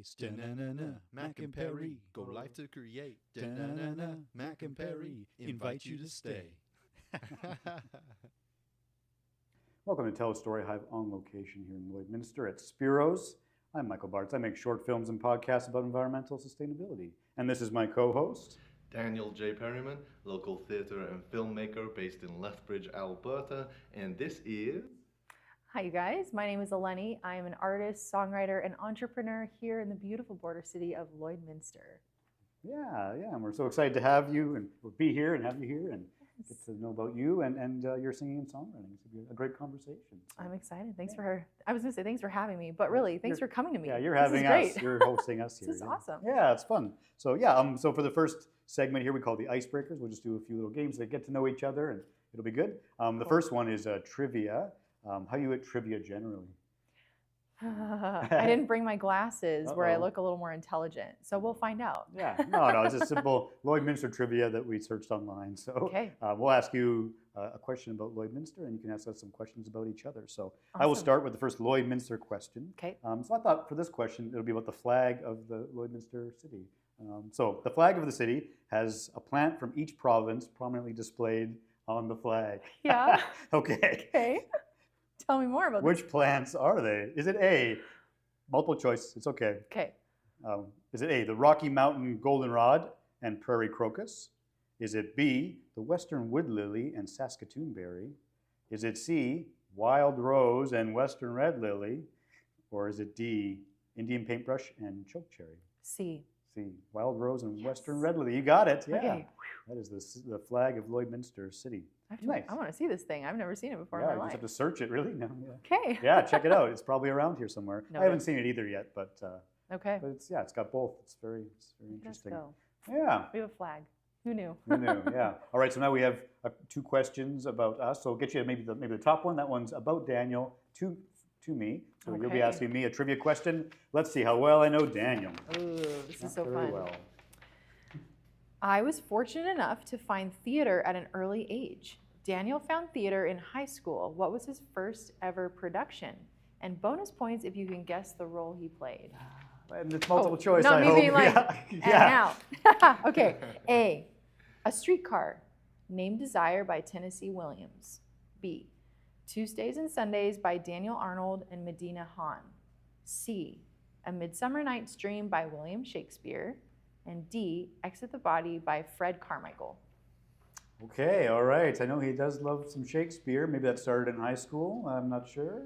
space. Da-na-na-na, Mac and Perry, go live to create. Da-na-na-na, Mac and Perry, invite you to stay. Welcome to Tell a Story Hive on location here in Lloydminster at Spiro's. I'm Michael Bartz. I make short films and podcasts about environmental sustainability. And this is my co-host, Daniel J. Perryman, local theatre and filmmaker based in Lethbridge, Alberta. And this is... Hi, you guys. My name is Elenee. I am an artist, songwriter, and entrepreneur here in the beautiful border city of Lloydminster. Yeah, and we're so excited to have you and we'll be here and have you here and get to know about you and your singing and songwriting. It's going to be a great conversation. So. I'm excited. Thanks for, I was going to say thanks for having me, but really, thanks for coming to me. Yeah, you're having us. You're hosting us here. This is awesome. Yeah, it's fun. So yeah, so for the first segment here, we call the icebreakers. We'll just do a few little games that get to know each other and it'll be good. The first one is trivia. How you at trivia generally? I didn't bring my glasses where I look a little more intelligent, so we'll find out. Yeah, no, it's a simple Lloydminster trivia that we searched online. So okay. We'll ask you a question about Lloydminster, and you can ask us some questions about each other. So awesome. I will start with the first Lloydminster question. Okay. So I thought for this question, it'll be about the flag of the Lloydminster city. So the flag of the city has a plant from each province prominently displayed on the flag. Yeah. Okay. Okay. Tell me more about Which plants are they? Is it A, multiple choice, it's okay. Okay. Is it A, the Rocky Mountain goldenrod and prairie crocus? Is it B, the western wood lily and Saskatoon berry? Is it C, wild rose and western red lily? Or is it D, Indian paintbrush and chokecherry? C. C, wild rose and western red lily. You got it, yeah. Okay. That is the flag of Lloydminster City. Nice. I want to see this thing. I've never seen it before in my you life. just have to search it, really. No, yeah. Okay. Yeah, check it out. It's probably around here somewhere. No, I haven't seen it either yet, but okay. But it's got both. It's very interesting. Let's go. Yeah. We have a flag. Who knew? Who knew? Yeah. All right. So now we have two questions about us. So I'll get you maybe the top one. That one's about Daniel to me. So you'll be asking me a trivia question. Let's see how well I know Daniel. Ooh, this is so very fun. Well. I was fortunate enough to find theater at an early age. Daniel found theater in high school. What was his first ever production? And bonus points if you can guess the role he played. And it's multiple choice, not I me hope. being like, yeah. now. Okay. A, A Streetcar, Named Desire by Tennessee Williams. B, Tuesdays and Sundays by Daniel Arnold and Medina Hahn. C, A Midsummer Night's Dream by William Shakespeare. And D, Exit the Body by Fred Carmichael. Okay, all right. I know he does love some Shakespeare. Maybe that started in high school. I'm not sure.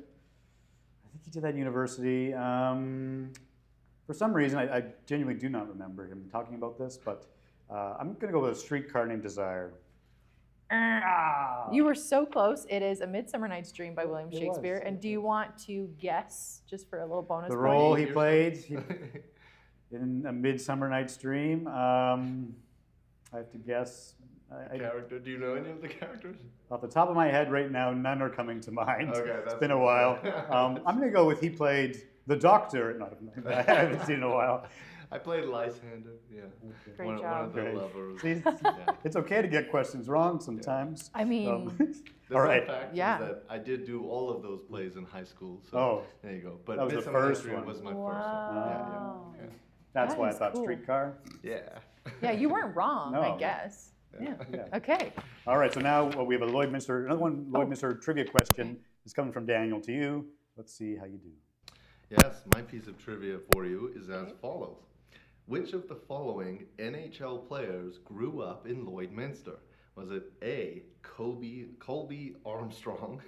I think he did that in university. For some reason, I genuinely do not remember him talking about this, but I'm going to go with A Streetcar Named Desire. You were so close. It is A Midsummer Night's Dream by William Shakespeare. And do you want to guess, just for a little bonus the point? role he played in A Midsummer Night's Dream? I have to guess. Character? Do you know any of the characters? Off the top of my head right now, none are coming to mind. Okay, it's been a while. I'm going to go with he played the Doctor. I haven't seen it in a while. I played Lysander, yeah. Okay. Great One job. of the lovers. See, it's okay to get questions wrong sometimes. I mean, the all right. fact is that I did do all of those plays in high school, so there you go. But that was the first one. Was my first one. Yeah. That's that why I thought cool. Streetcar. Yeah. Yeah, you weren't wrong, No. I guess. Yeah. Okay. All right, so now we have another one Lloydminster trivia question. It's coming from Daniel to you. Let's see how you do. Yes, my piece of trivia for you is as follows. Which of the following NHL players grew up in Lloydminster? Was it A, Colby Armstrong,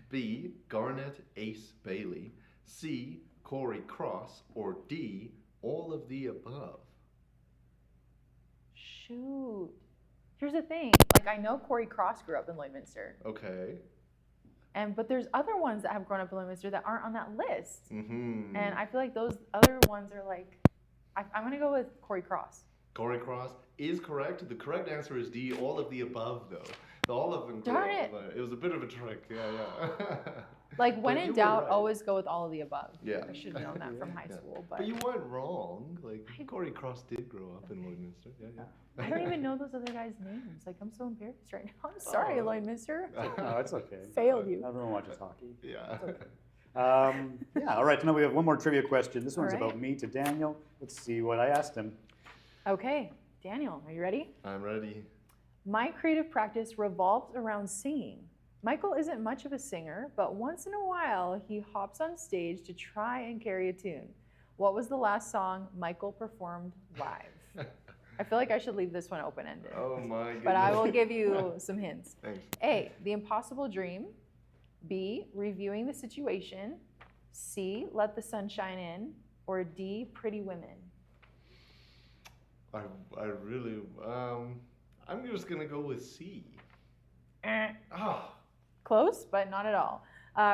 B, Garnet Ace Bailey, C, Corey Cross, or D, all of the above? Shoot. Here's the thing. Like, I know Corey Cross grew up in Lloydminster. Okay. But there's other ones that have grown up in Lloydminster that aren't on that list. Mm-hmm. And I feel like those other ones are like, I'm going to go with Corey Cross. Corey Cross is correct. The correct answer is D, all of the above, though. All of them. Darn it. It was a bit of a trick. Yeah. Like, when But in you were doubt, right. always go with all of the above. Yeah. I should have known that from high school. But you weren't wrong. Like, Corey Cross did grow up in Lloydminster. Yeah. I don't even know those other guys' names. Like, I'm so embarrassed right now. I'm sorry, Lloydminster. No, it's okay. Failed you. Everyone watches hockey. Yeah. Yeah, all right, so now we have one more trivia question. This one's All right. about me to Daniel. Let's see what I asked him. Okay, Daniel, are you ready? I'm ready. My creative practice revolves around singing. Michael isn't much of a singer, but once in a while he hops on stage to try and carry a tune. What was the last song Michael performed live? I feel like I should leave this one open-ended. Oh my goodness. But I will give you some hints. Thanks. A, The Impossible Dream. B, Reviewing the Situation. C, Let the Sun Shine In. Or D, Pretty Women. I really, I'm just gonna go with C. Oh, Close, but not at all.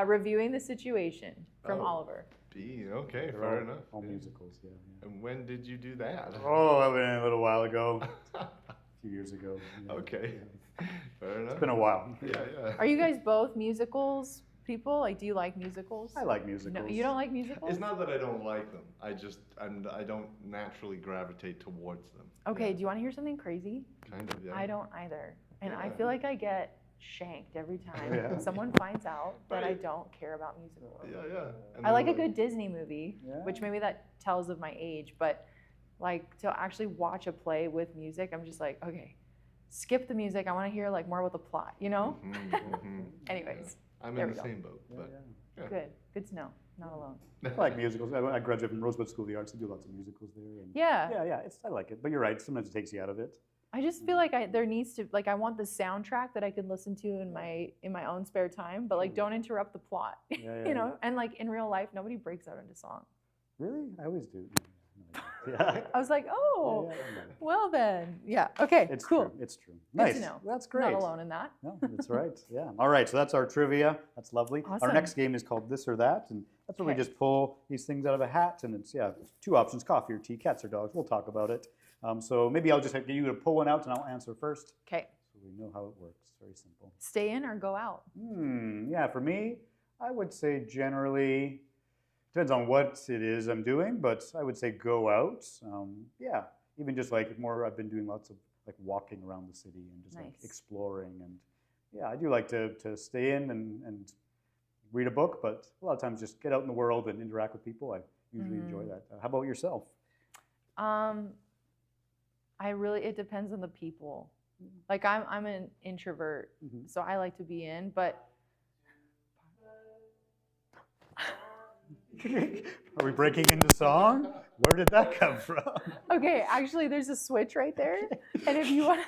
Reviewing the Situation from Oh. Oliver. B. Okay, They're fair enough. All musicals, yeah. And when did you do that? Oh, that was a little while ago. A few years ago. Yeah. Okay, fair enough. It's been a while. Yeah. Are you guys both musicals people? Like, do you like musicals? I like musicals. No, you don't like musicals? It's not that I don't like them. I don't naturally gravitate towards them. Okay, Yeah. do you want to hear something crazy? Kind of, yeah. I don't either. And I Yeah. feel like I get shanked every time Yeah. someone finds out that I Right. don't care about musicals. Yeah. And I like a then, good Disney movie, Yeah. which maybe that tells of my age, but like to actually watch a play with music, I'm just like, okay, skip the music. I want to hear like more about the plot, you know? Anyways, yeah. I'm there in we the go. same boat, Yeah, but yeah. yeah. Good to know. Not alone. I like musicals. I graduated from Rosebud School of the Arts. They do lots of musicals there. And Yeah. yeah, I like it. But you're right. Sometimes it takes you out of it. I just feel like there needs to, like, I want the soundtrack that I could listen to in my own spare time, but like don't interrupt the plot, Yeah, you know? And like in real life, nobody breaks out into song. Really? I always do. Yeah. I was like, oh, Yeah, yeah. well then. Yeah, okay, It's cool. true. It's true. Good Nice. to know. That's great. Not alone in that. No, that's right. Yeah. All right. So that's our trivia. That's lovely. Our Awesome. next game is called This or That, and that's where we Okay. just pull these things out of a hat, and it's two options: coffee or tea, cats or dogs. We'll talk about it. So maybe I'll just get you to pull one out, and I'll answer first, Okay, so we know how it works. Very simple. stay in or go out? Yeah. For me, I would say generally depends on what it is I'm doing, but I would say go out. Yeah. Even just like more, I've been doing lots of like walking around the city and just like Nice. exploring, and yeah, I do like to stay in and read a book, but a lot of times just get out in the world and interact with people. I usually enjoy that. How about yourself? It depends on the people. Like I'm an introvert, so I like to be in, but Are we breaking into song? Where did that come from? okay, actually there's a switch right there. And if you want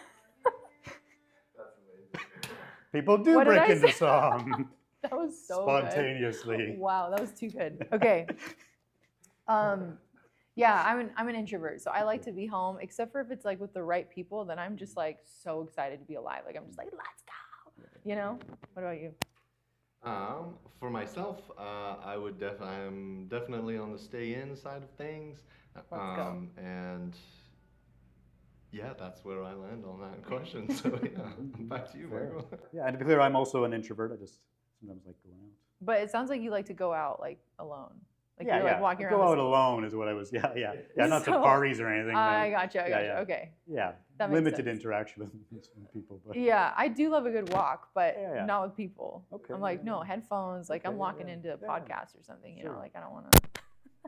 People do What did break I into say? song that was so spontaneously. good. Wow, that was too good. Okay. Yeah, I'm an introvert, so I like to be home, except for if it's like with the right people, then I'm just like so excited to be alive. Like I'm just like, let's go. You know? What about you? For myself, I'm definitely on the stay in side of things. Let's go. And yeah, that's where I land on that question. So yeah, back to you, Fair. Michael. Yeah, and to be clear, I'm also an introvert. I just sometimes like going out. But it sounds like you like to go out like alone. Like Yeah, you're like walking Go around. out alone is what I was. Yeah. Not to So- parties or anything. I no. gotcha. Yeah. Okay. Yeah, That makes limited sense. interaction with people. But Yeah, I do love a good walk, but Yeah. not with people. Okay, I'm like, yeah, no, yeah. headphones. Like I'm Okay, walking yeah, into a yeah. podcast or something. You know, Sure. like I don't want to.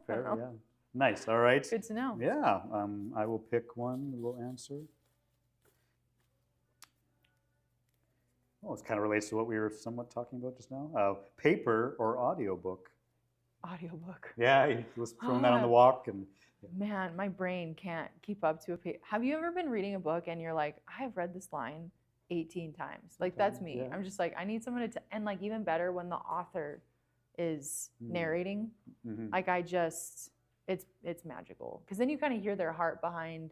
fair, know. yeah. Nice. All right. Good to know. Yeah. I will pick one. We'll answer. Well, it kind of relates to what we were somewhat talking about just now. Paper or audiobook? Audiobook. Yeah, you just throwing that on the walk and. Man, my brain can't keep up to a page. Have you ever been reading a book and you're like, I've read this line 18 times? Like that's me. Yeah. I'm just like, I need someone to, and like even better when the author is narrating. Mhm. Like it's magical. Because then you kind of hear their heart behind,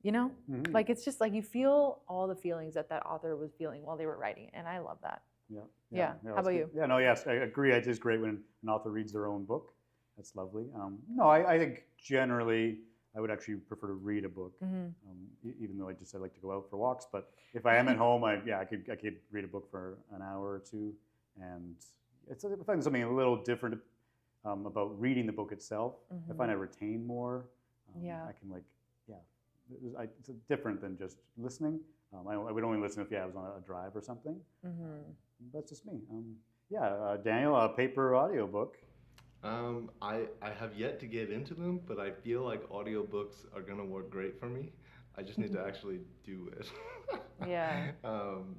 you know? Mhm. Like it's just like you feel all the feelings that author was feeling while they were writing it. And I love that. Yeah. How that's about good. you? Yeah, no, yes, I agree. It is great when an author reads their own book. That's lovely. No, I think generally I would actually prefer to read a book, even though I like to go out for walks. But if I am at home, I could read a book for an hour or two, and I find something a little different about reading the book itself. I find I retain more. Yeah. I can it's different than just listening. I would only listen if I was on a drive or something. That's just me. Yeah, Daniel, a paper audiobook. I have yet to get into them, but I feel like audiobooks are gonna work great for me. I just need to actually do it. Yeah.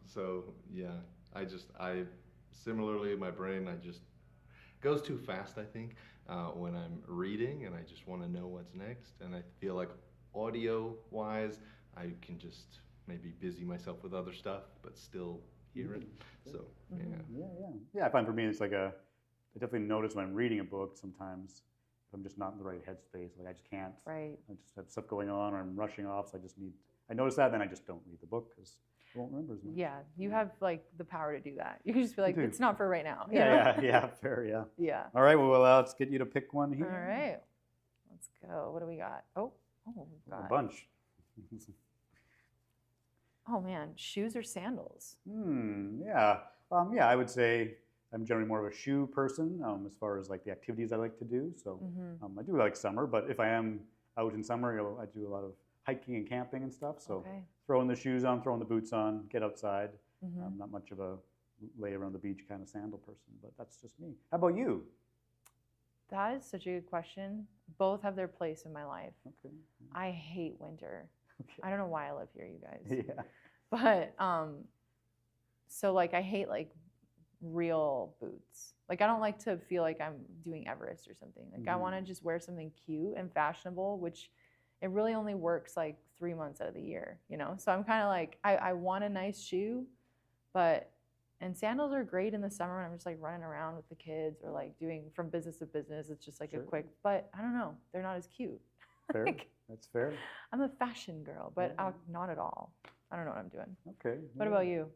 So yeah, I similarly my brain I just goes too fast, I think, when I'm reading, and I just want to know what's next. And I feel like audio-wise, I can just maybe busy myself with other stuff, but still hear it. So yeah. Yeah, I find for me it's like I definitely notice when I'm reading a book sometimes if I'm just not in the right headspace, like I just can't. Right. I just have stuff going on, or I'm rushing off, so I notice that, then I just don't read the book because I won't remember as much. Yeah, you have like the power to do that. You can just be like, do. it's not for right now. you Yeah, know? yeah, fair, yeah. Yeah. All right, well, let's get you to pick one here. All right. Let's go. What do we got? Oh, we've A got bunch. Oh man, shoes or sandals? Yeah. Yeah, I would say I'm generally more of a shoe person as far as like the activities I like to do. So I do like summer, but if I am out in summer, I do a lot of hiking and camping and stuff. So throwing the shoes on, throwing the boots on, get outside. I'm not much of a lay around the beach kind of sandal person, but that's just me. How about you? That is such a good question. Both have their place in my life. Okay. I hate winter. Okay. I don't know why I live here, you guys. Yeah. But so like I hate like real boots. Like I don't like to feel like I'm doing Everest or something. Like I want to just wear something cute and fashionable, which it really only works like 3 months out of the year, you know? So I'm kind of like, I want a nice shoe, and sandals are great in the summer when I'm just like running around with the kids or like doing from business to business. It's just like a quick, but I don't know, they're not as cute. Fair. Like, that's fair. I'm a fashion girl, but not at all. I don't know what I'm doing. Okay. What about you?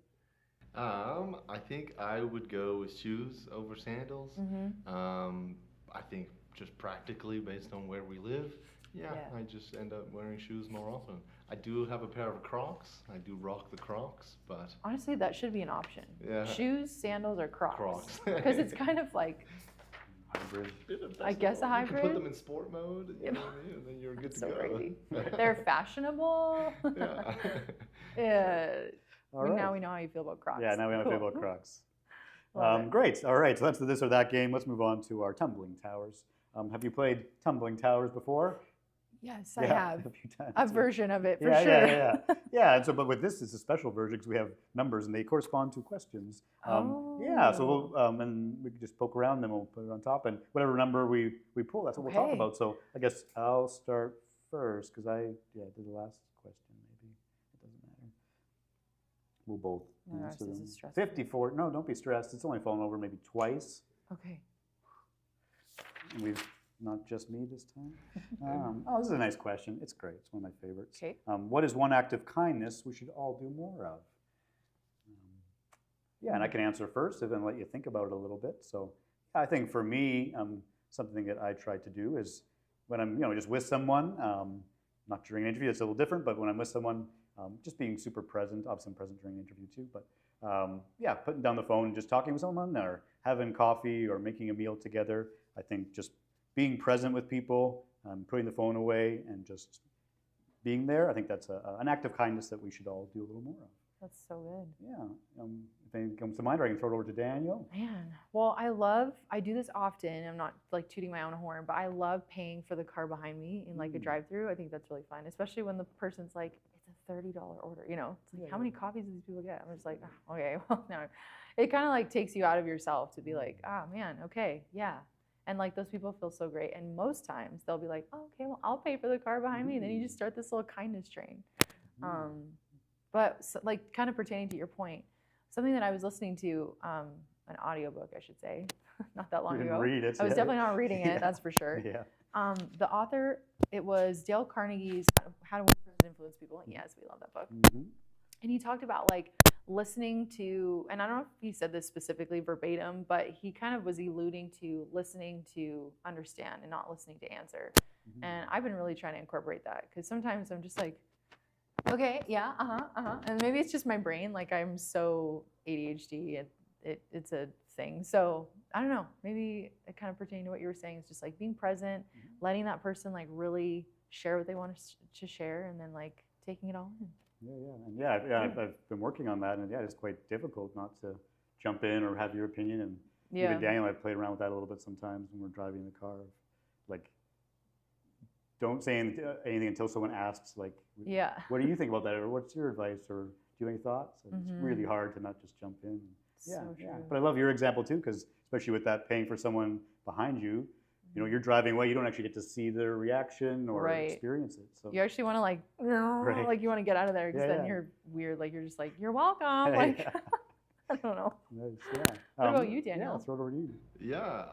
I think I would go with shoes over sandals. I think just practically based on where we live, I just end up wearing shoes more often. I do have a pair of Crocs. I do rock the Crocs, but honestly, that should be an option. Yeah. Shoes, sandals, or Crocs. Crocs. Because it's kind of like hybrid. I guess a hybrid. You can put them in sport mode, you know what I mean? And then you're good to go. Crazy. They're fashionable. Yeah. Yeah. All right. Now we know how you feel about Crocs. Yeah, now we know how you feel about Crocs. Love Great. All right, so that's the this or that game. Let's move on to our tumbling towers. Have you played tumbling towers before? Yes, I have. A few times. A version of it for yeah, sure. Yeah. And so, but with this, it's a special version because we have numbers and they correspond to questions. Yeah, so we'll, and we can just poke around, then we'll put it on top, and whatever number we pull, that's what we'll talk about. So I guess I'll start first because I did the last question. Maybe it doesn't matter. We'll both answer them. 54. No, don't be stressed. It's only fallen over maybe twice. Okay. And we've not just me this time. This is a nice question. It's great. It's one of my favorites. Okay. What is one act of kindness we should all do more of? Yeah, and I can answer first and then let you think about it a little bit. So I think for me, something that I try to do is when I'm just with someone, not during an interview, it's a little different, but when I'm with someone, just being super present. Obviously I'm present during an interview too, but putting down the phone and just talking with someone or having coffee or making a meal together. I think just being present with people, putting the phone away and just being there, I think that's an act of kindness that we should all do a little more of. That's so good. Yeah. If anything comes to mind, or I can throw it over to Daniel. Man, well, I do this often. I'm not like tooting my own horn, but I love paying for the car behind me in like a drive-through. I think that's really fun, especially when the person's like, it's a $30 order, you know? It's like, how many coffees do these people get? I'm just like, oh, okay, well, no. It kind of like takes you out of yourself to be like, man, okay, yeah. And like those people feel so great. And most times they'll be like, oh, okay, well, I'll pay for the car behind me. And then you just start this little kindness train. But so, like kind of pertaining to your point, something that I was listening to, an audiobook, I should say, not that long ago. Read it, I was definitely not reading it, that's for sure. Yeah. The author, it was Dale Carnegie's How to Influence People. Yes, we love that book. And he talked about like listening to, and I don't know if he said this specifically verbatim, but he kind of was alluding to listening to understand and not listening to answer. And I've been really trying to incorporate that because sometimes I'm just like, okay, yeah, and maybe it's just my brain. Like I'm so ADHD, it's a thing. So I don't know. Maybe it kind of pertaining to what you were saying. It's just like being present, letting that person like really share what they want to share, and then like taking it all in. Yeah. I've been working on that, and it's quite difficult not to jump in or have your opinion. And even Daniel and I played around with that a little bit sometimes when we're driving the car. Like, don't say anything until someone asks, like, what do you think about that? Or what's your advice? Or do you have any thoughts? And it's really hard to not just jump in. So true. But I love your example too, because especially with that paying for someone behind you, you know, you're driving away, you don't actually get to see their reaction or experience it. So you actually want to like you want to get out of there because then you're weird. Like you're just like, you're welcome. Like, I don't know. Nice, What about you, Daniel? Yeah, I'll throw it over to you. Yeah,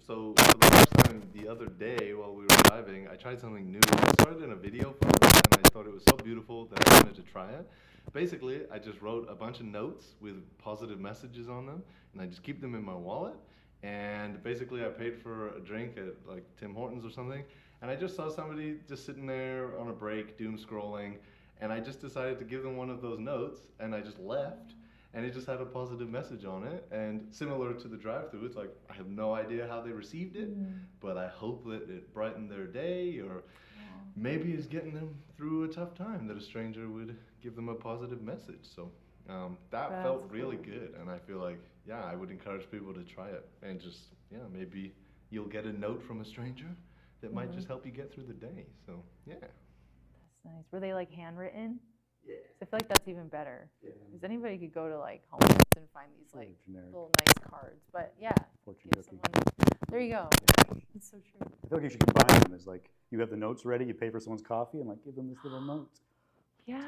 so for the first time the other day while we were driving, I tried something new. I started in a video format and I thought it was so beautiful that I wanted to try it. Basically, I just wrote a bunch of notes with positive messages on them, and I just keep them in my wallet. And basically, I paid for a drink at like Tim Hortons or something, and I just saw somebody just sitting there on a break, doom scrolling, and I just decided to give them one of those notes, and I just left, and it just had a positive message on it. And similar to the drive-thru, it's like, I have no idea how they received it, but I hope that it brightened their day, or maybe it's getting them through a tough time that a stranger would give them a positive message. So that felt really good, and I feel like, I would encourage people to try it, and just, maybe you'll get a note from a stranger that might just help you get through the day. So, That's nice. Were they like handwritten? Yeah. I feel like that's even better. Because anybody could go to like Home Goods and find these like little nice cards. But give someone. There you go. It's so true. I feel like you should combine them. As like, you have the notes ready, you pay for someone's coffee, and like give them this little note. Yeah,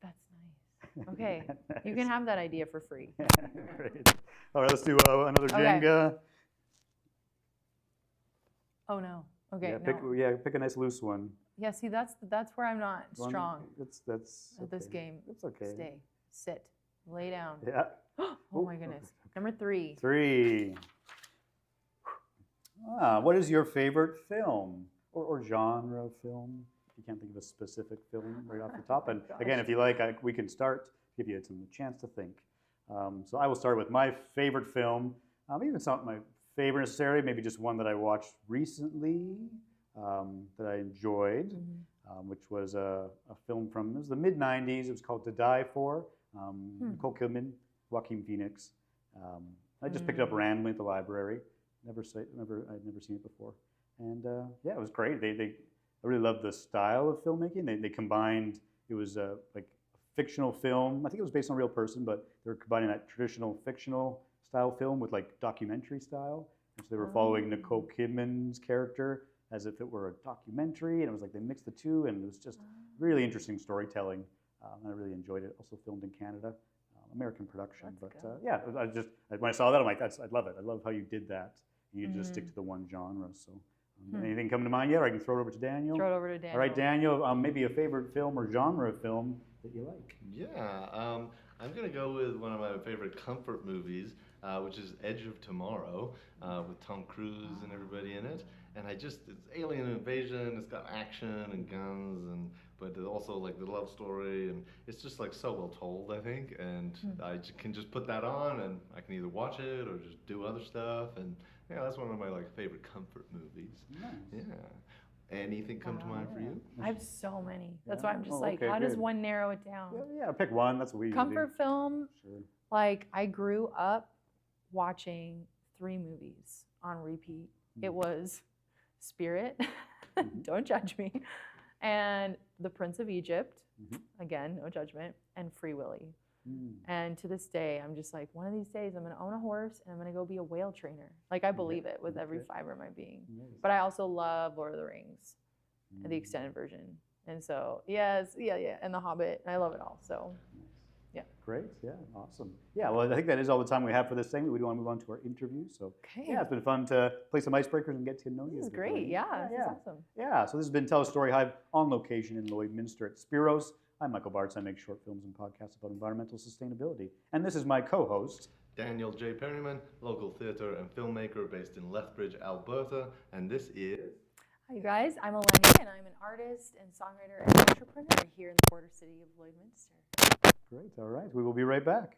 that's nice. Okay, you can have that idea for free. Great. All right, let's do another Jenga. Oh no. Okay. Pick a nice loose one. Yeah. See, that's where I'm not strong. That's at this game. It's okay. Stay. Sit. Lay down. Yeah. Oh my goodness. Okay. Number 3. 3. What is your favorite film or genre of film? You can't think of a specific film right off the top. And again, if you like, we can start, give you some chance to think. So I will start with my favorite film. Even it's not my favorite necessarily, maybe just one that I watched recently that I enjoyed, which was a film from the mid-90s. It was called To Die For. Nicole Kidman, Joaquin Phoenix. I just picked it up randomly at the library. I'd never seen it before. And it was great. I really loved the style of filmmaking. They combined, it was like a fictional film. I think it was based on a real person, but they were combining that traditional fictional style film with like documentary style. And so they were following Nicole Kidman's character as if it were a documentary. And it was like they mixed the two, and it was just really interesting storytelling. And I really enjoyed it. Also filmed in Canada, American production. When I saw that, I'm like, I'd love it. I love how you did that. You just stick to the one genre. So. Anything coming to mind yet? Or I can throw it over to Daniel? Throw it over to Daniel. All right, Daniel, maybe a favorite film or genre of film that you like? Yeah, I'm going to go with one of my favorite comfort movies, which is Edge of Tomorrow, with Tom Cruise and everybody in it. And it's alien invasion, it's got action and guns, but also like the love story, and it's just like so well told, I think. And I can just put that on, and I can either watch it or just do other stuff. And that's one of my favorite comfort movies. Nice. Yeah. Anything come to mind for you? I have so many. That's why I'm just how does one narrow it down? Yeah, pick one. That's what we Comfort film. Sure. Like I grew up watching 3 movies on repeat. It was Spirit. Don't judge me. And The Prince of Egypt. Again, no judgment. And Free Willy. And to this day, I'm just like, one of these days I'm going to own a horse and I'm going to go be a whale trainer. Like, I believe it with every fiber of my being. But I also love Lord of the Rings, the extended version. And so, and The Hobbit. And I love it all. So, Great. Yeah, awesome. Yeah, well, I think that is all the time we have for this segment. We do want to move on to our interview. So, it's been fun to play some icebreakers and get to know you. This is great. Yeah, this is awesome. Yeah, so this has been Tell a Story Hive on location in Lloydminster at Spiros. I'm Michael Bartz. I make short films and podcasts about environmental sustainability. And this is my co-host, Daniel J. Perryman, local theatre and filmmaker based in Lethbridge, Alberta. And this is... Hi, you guys. I'm Elenee, and I'm an artist and songwriter and entrepreneur here in the border city of Lloydminster. Great. All right. We will be right back.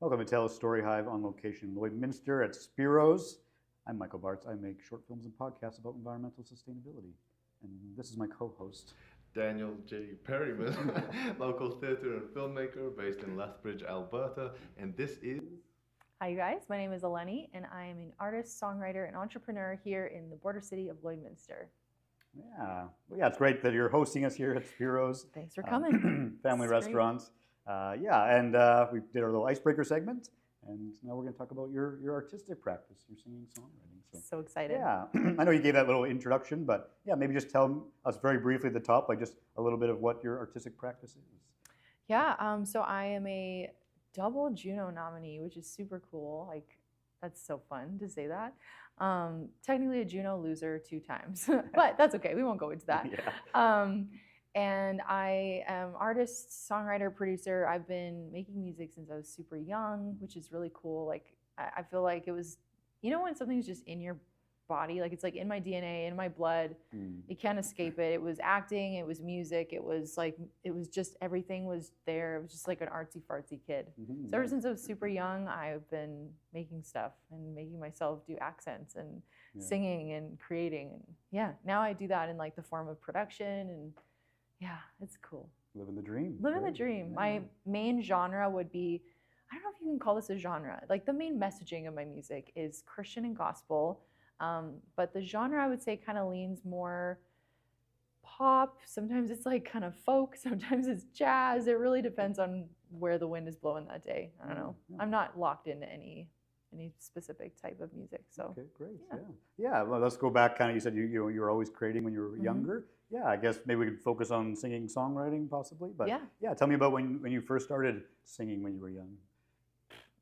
Welcome to Tell a Story Hive on location in Lloydminster at Spiro's. I'm Michael Bartz. I make short films and podcasts about environmental sustainability. And this is my co-host, Daniel J. Perryman, local theatre and filmmaker based in Lethbridge, Alberta. And this is... Hi, you guys. My name is Elenee, and I am an artist, songwriter, and entrepreneur here in the border city of Lloydminster. Yeah, well, yeah, it's great that you're hosting us here at Spiro's. Thanks for coming. Family restaurant. Yeah, and we did our little icebreaker segment, and now we're going to talk about your artistic practice, your singing, songwriting. So excited. Yeah, I know you gave that little introduction, but yeah, maybe just tell us very briefly at the top, like just a little bit of what your artistic practice is. Yeah, so I am a double Juno nominee, which is super cool. Like, that's so fun to say that. Technically a Juno loser 2 times, but that's okay. We won't go into that. Yeah. And I am artist, songwriter, producer. I've been making music since I was super young, which is really cool. Like, I feel like it was, you know, when something's just in your body, like it's like in my DNA, in my blood, you can't escape it. It was acting, it was music, it was like, it was just, everything was there. It was just like an artsy fartsy kid. So ever since I was super young, I've been making stuff and making myself do accents and singing and creating. And yeah, now I do that in like the form of production, and yeah, it's cool. Living the dream. Living the dream. Yeah. My main genre would be, I don't know if you can call this a genre, like the main messaging of my music is Christian and gospel. But the genre I would say kind of leans more pop. Sometimes it's like kind of folk, sometimes it's jazz. It really depends on where the wind is blowing that day. I don't know. I'm not locked into any specific type of music. So okay, great. Yeah. Well, let's go back. Kind of, you said you were always creating when you were younger. Yeah, I guess maybe we could focus on singing, songwriting, possibly. But yeah, tell me about when you first started singing when you were young.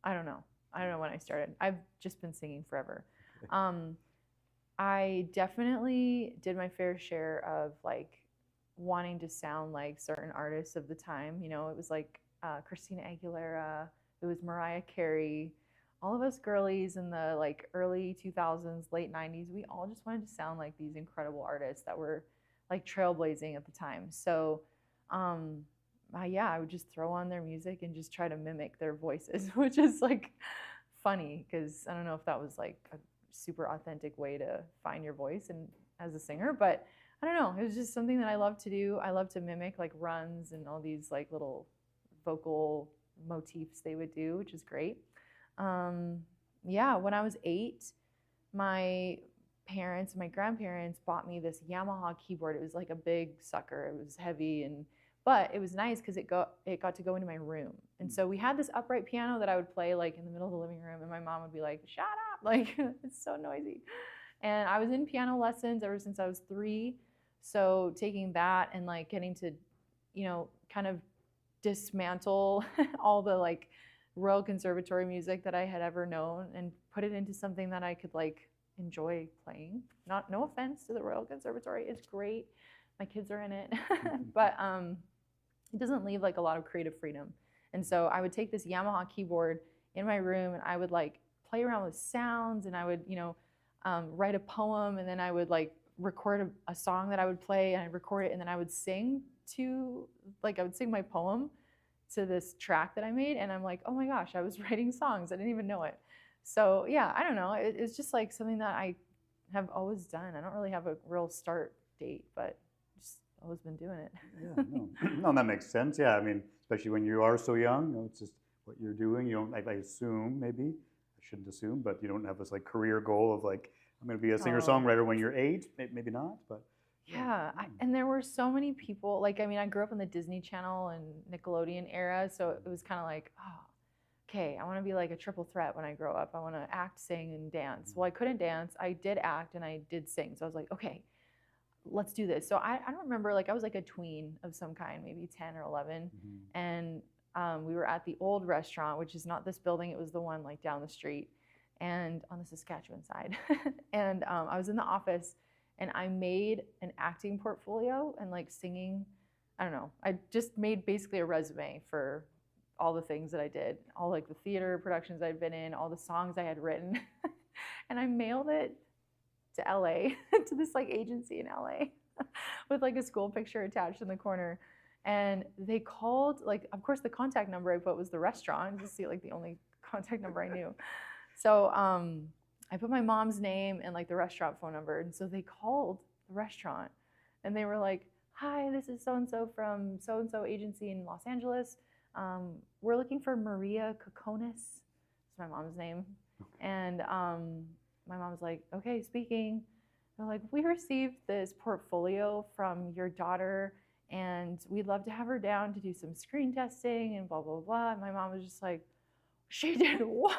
I don't know when I started. I've just been singing forever. I definitely did my fair share of like wanting to sound like certain artists of the time. You know, it was like Christina Aguilera, it was Mariah Carey. All of us girlies in the like early 2000s, late 90s, we all just wanted to sound like these incredible artists that were like trailblazing at the time. So yeah, I would just throw on their music and just try to mimic their voices, which is like funny because I don't know if that was like a super authentic way to find your voice and as a singer, but I don't know, it was just something that I love to do. I love to mimic like runs and all these like little vocal motifs they would do, which is great. Yeah, when I was 8, my parents and my grandparents bought me this Yamaha keyboard. It was like a big sucker. It was heavy, but it was nice because it got to go into my room. And so we had this upright piano that I would play like in the middle of the living room, and my mom would be like, "Shut up!" Like it's so noisy. And I was in piano lessons ever since I was 3. So taking that and like getting to, you know, kind of dismantle all the like Royal Conservatory music that I had ever known and put it into something that I could like enjoy playing. No offense to the Royal Conservatory, it's great. My kids are in it, but it doesn't leave like a lot of creative freedom. And so I would take this Yamaha keyboard in my room and I would like play around with sounds, and I would, you know, write a poem, and then I would like record a song that I would play, and I'd record it, and then I would sing I would sing my poem to this track that I made, and I'm like, oh my gosh, I was writing songs. I didn't even know it. So yeah, I don't know. It's just like something that I have always done. I don't really have a real start date, but just always been doing it. Yeah, no, that makes sense. Yeah, I mean, especially when you are so young, you know, it's just what you're doing. You don't, I assume, maybe, I shouldn't assume, but you don't have this like career goal of like, I'm going to be a singer-songwriter when you're 8. Maybe not, but. Yeah, and there were so many people, like, I mean, I grew up in the Disney Channel and Nickelodeon era, so it was kind of like, oh, okay, I want to be like a triple threat when I grow up. I want to act, sing, and dance. Well, I couldn't dance. I did act and I did sing. So I was like, okay, let's do this. So I don't remember, like I was like a tween of some kind, maybe 10 or 11. And we were at the old restaurant, which is not this building. It was the one like down the street and on the Saskatchewan side. And I was in the office and I made an acting portfolio and like singing. I don't know. I just made basically a resume for all the things that I did, all like the theater productions I'd been in, all the songs I had written. And I mailed it to LA, to this like agency in LA with like a school picture attached in the corner. And they called, like, of course the contact number I put was the restaurant, just see like the only contact number I knew. So I put my mom's name and like the restaurant phone number. And so they called the restaurant and they were like, hi, this is so-and-so from so-and-so agency in Los Angeles. We're looking for Maria Kokonis. That's my mom's name. And my mom's like, okay, speaking. They're like, we received this portfolio from your daughter and we'd love to have her down to do some screen testing and blah, blah, blah. And my mom was just like, she did what?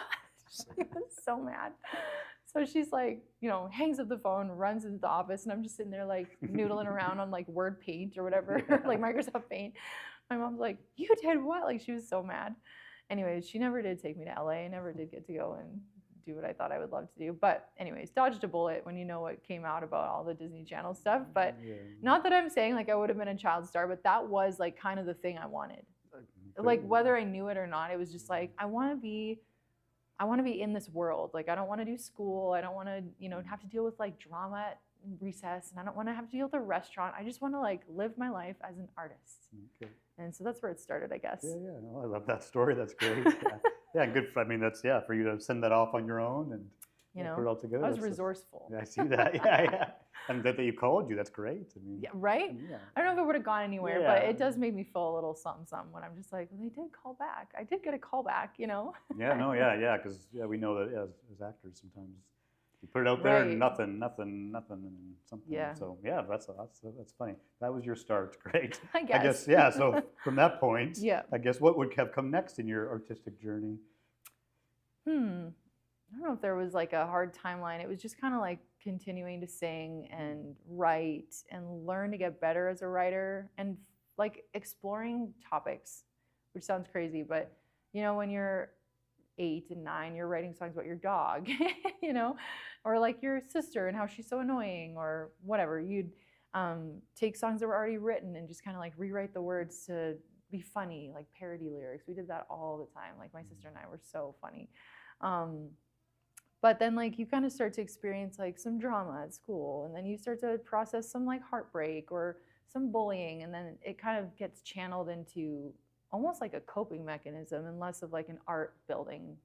She was so mad. So she's like, you know, hangs up the phone, runs into the office, and I'm just sitting there like noodling around on like Word Paint or whatever, like Microsoft Paint. My mom's like, you did what? Like she was so mad. Anyways, she never did take me to LA. I never did get to go and do what I thought I would love to do. But anyways, dodged a bullet when you know what came out about all the Disney Channel stuff. But not that I'm saying like I would have been a child star, but that was like kind of the thing I wanted. Like whether I knew it or not, it was just like, I want to be in this world. Like I don't want to do school. I don't want to, you know, have to deal with like drama at recess, and I don't want to have to deal with a restaurant. I just want to like live my life as an artist. Okay. And so that's where it started, I guess. Yeah. No, I love that story. That's great. Yeah, good. I mean, that's for you to send that off on your own and you know, put it all together. I was resourceful. Yeah, I see that. Yeah. And that they called you, that's great. I mean, yeah, right? Yeah. I don't know if it would have gone anywhere, but it does make me feel a little something when I'm just like, well, they did call back. I did get a call back, you know? Yeah, because we know that as actors sometimes you put it out there and nothing, and something. Yeah. So yeah, that's funny. That was your start. Great. I guess. Yeah. So from that point, yeah. I guess what would have come next in your artistic journey? I don't know if there was like a hard timeline. It was just kind of like continuing to sing and write and learn to get better as a writer and like exploring topics, which sounds crazy, but you know, when you're 8 and 9, you're writing songs about your dog, you know, or like your sister and how she's so annoying or whatever. You'd take songs that were already written and just kind of like rewrite the words to be funny, like parody lyrics. We did that all the time. Like my sister and I were so funny. But then like you kind of start to experience like some drama at school, and then you start to process some like heartbreak or some bullying, and then it kind of gets channeled into almost like a coping mechanism and less of like an art building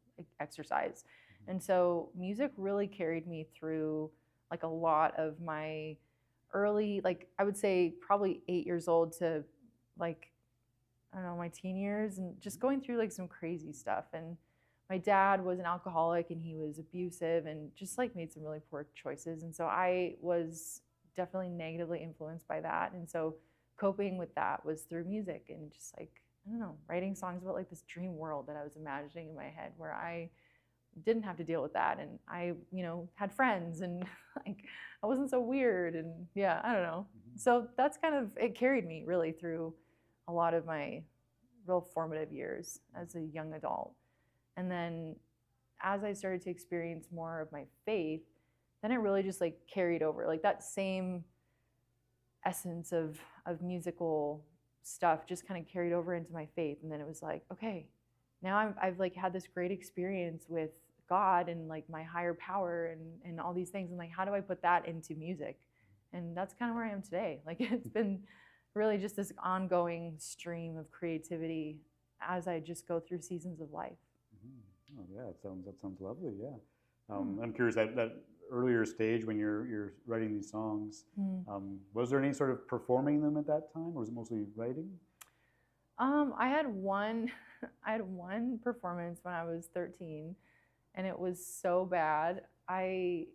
exercise. And so music really carried me through like a lot of my early, like I would say probably 8 years old to like, I don't know, my teen years, and just going through like some crazy stuff. And my dad was an alcoholic and he was abusive and just like made some really poor choices. And so I was definitely negatively influenced by that. And so coping with that was through music and just like, I don't know, writing songs about like this dream world that I was imagining in my head where I didn't have to deal with that. And I, you know, had friends and like I wasn't so weird. And yeah, I don't know. So that's kind of, it carried me really through a lot of my real formative years as a young adult. And then as I started to experience more of my faith, then it really just like carried over. Like that same essence of musical stuff just kind of carried over into my faith. And then it was like, okay, now I've like had this great experience with God and like my higher power and all these things. And like, how do I put that into music? And that's kind of where I am today. Like it's been really just this ongoing stream of creativity as I just go through seasons of life. Oh yeah, that sounds lovely. Yeah, I'm curious that earlier stage when you're writing these songs, was there any sort of performing them at that time, or was it mostly writing? I had one performance when I was 13, and it was so bad. There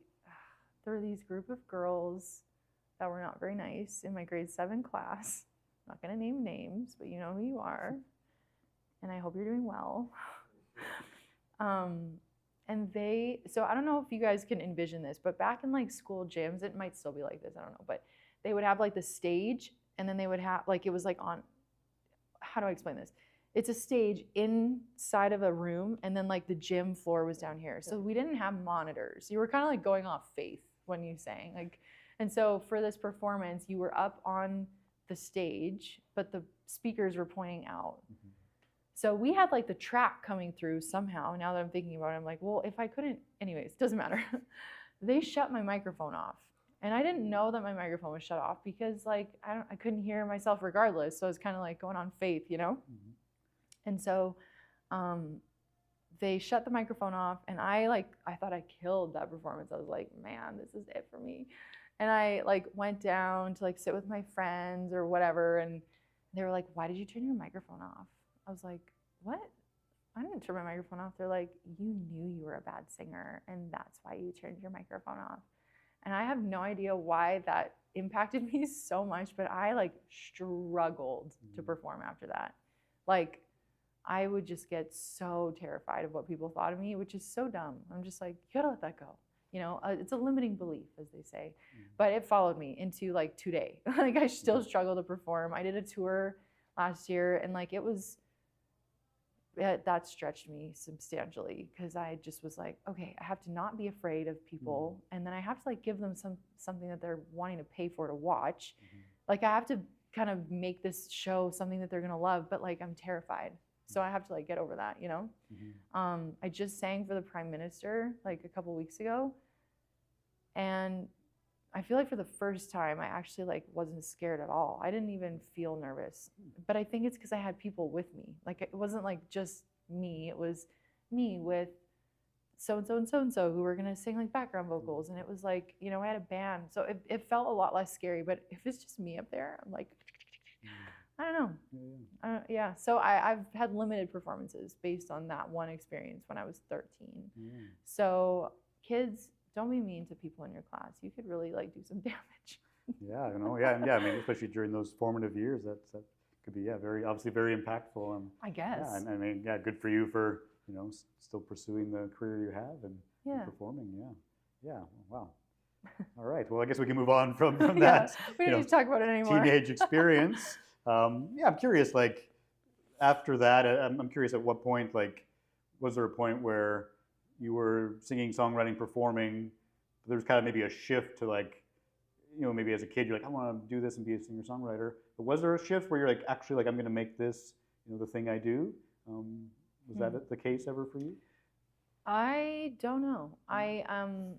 were these group of girls that were not very nice in my grade 7 class. I'm not going to name names, but you know who you are, and I hope you're doing well. And so I don't know if you guys can envision this, but back in like school gyms, it might still be like this, I don't know, but they would have like the stage, and then they would have like, it was like on, how do I explain this? It's a stage inside of a room, and then like the gym floor was down here. So we didn't have monitors. You were kind of like going off faith when you sang. Like, and so for this performance, you were up on the stage, but the speakers were pointing out. Mm-hmm. So we had like the track coming through somehow. Now that I'm thinking about it, I'm like, well, if I couldn't, anyways, doesn't matter. They shut my microphone off. And I didn't know that my microphone was shut off because like, I couldn't hear myself regardless. So I was kind of like going on faith, you know? Mm-hmm. And so they shut the microphone off, and I thought I killed that performance. I was like, man, this is it for me. And I like went down to like sit with my friends or whatever, and they were like, why did you turn your microphone off? I was like, what? I didn't turn my microphone off. They're like, you knew you were a bad singer, and that's why you turned your microphone off. And I have no idea why that impacted me so much, but I like struggled to perform after that. Like, I would just get so terrified of what people thought of me, which is so dumb. I'm just like, you gotta let that go. You know, it's a limiting belief, as they say. But it followed me into like today. Like I still struggle to perform. I did a tour last year, and like that stretched me substantially, because I just was like, okay, I have to not be afraid of people, and then I have to like give them something that they're wanting to pay for to watch. Like I have to kind of make this show something that they're gonna love, but like I'm terrified. So I have to like get over that, you know? I just sang for the Prime Minister like a couple weeks ago. And I feel like for the first time, I actually like wasn't scared at all. I didn't even feel nervous. But I think it's because I had people with me. Like it wasn't like just me. It was me with so-and-so and so-and-so who were gonna sing like background vocals. And it was like, you know, I had a band. So it felt a lot less scary. But if it's just me up there, I'm like, I don't know. Yeah. So I've had limited performances based on that one experience when I was 13. So kids, don't be mean to people in your class. You could really like do some damage. Yeah, you know, yeah, I mean, especially during those formative years, that could be very obviously very impactful. I guess. Yeah, and I mean, yeah, good for you for still pursuing the career you have and performing. Yeah. Wow. All right. Well, I guess we can move on from that. We don't need to talk about it anymore. Teenage experience. I'm curious, like, after that, I'm curious at what point, like, was there a point where you were singing, songwriting, performing, there was kind of maybe a shift to like, maybe as a kid, you're like, I want to do this and be a singer-songwriter. But was there a shift where you're like, actually, like, I'm going to make this, the thing I do? Was that the case ever for you? I don't know. I'm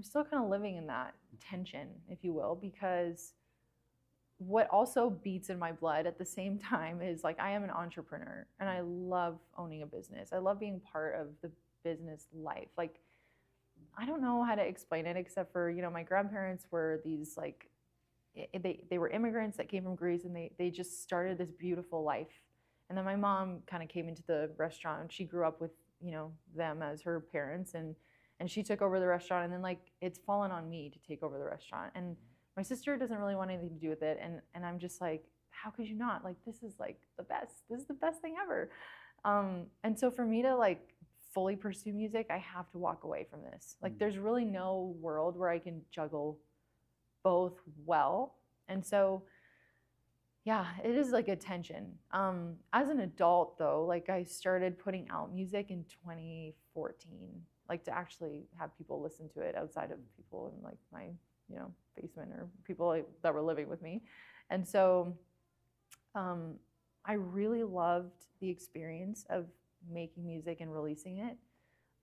still kind of living in that tension, if you will, because what also beats in my blood at the same time is like I am an entrepreneur and I love owning a business. I love being part of the business life. Like, I don't know how to explain it except for, my grandparents were these like, they were immigrants that came from Greece, and they just started this beautiful life. And then my mom kind of came into the restaurant. She grew up with, them as her parents, and she took over the restaurant, and then like it's fallen on me to take over the restaurant. And my sister doesn't really want anything to do with it, and I'm just like, how could you not? Like, this is like the best. This is the best thing ever. And so for me to like fully pursue music, I have to walk away from this. Like, there's really no world where I can juggle both well. And so, yeah, it is like a tension. As an adult though, like I started putting out music in 2014, like to actually have people listen to it outside of people in like my, basement or people that were living with me. And so I really loved the experience of making music and releasing it.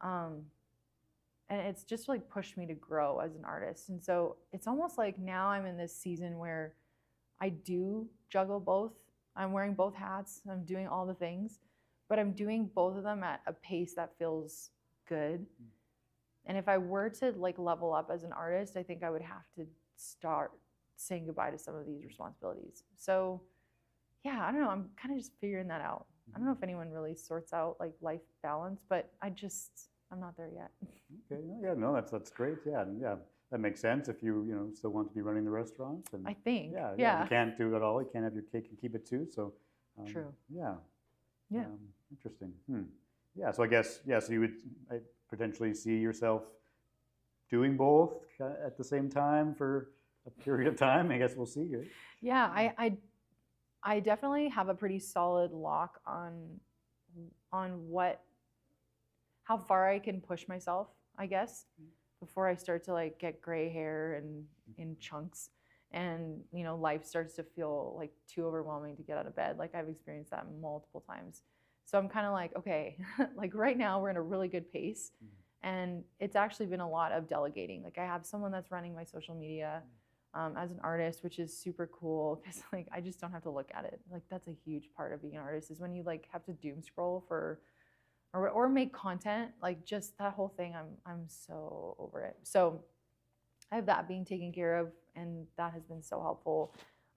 And it's just like pushed me to grow as an artist. And so it's almost like now I'm in this season where I do juggle both. I'm wearing both hats. I'm doing all the things, but I'm doing both of them at a pace that feels good. And if I were to like level up as an artist, I think I would have to start saying goodbye to some of these responsibilities. So yeah, I don't know. I'm kind of just figuring that out. I don't know if anyone really sorts out like life balance, but I'm not there yet. Okay. Yeah. No, that's great. Yeah. Yeah. That makes sense if you still want to be running the restaurants. And I think. Yeah. You can't do it all. You can't have your cake and keep it too. So. True. Yeah. Yeah. Interesting. Yeah, so I guess, yeah, so you would potentially see yourself doing both at the same time for a period of time. I guess we'll see. Right? Yeah, I definitely have a pretty solid lock on how far I can push myself, I guess, before I start to like get gray hair and in chunks, and you know, life starts to feel like too overwhelming to get out of bed. Like I've experienced that multiple times. So I'm kind of like, okay, like right now we're in a really good pace, and it's actually been a lot of delegating. Like I have someone that's running my social media as an artist, which is super cool because like I just don't have to look at it. Like that's a huge part of being an artist, is when you like have to doom scroll for or make content. Like just that whole thing, I'm so over it. So I have that being taken care of, and that has been so helpful.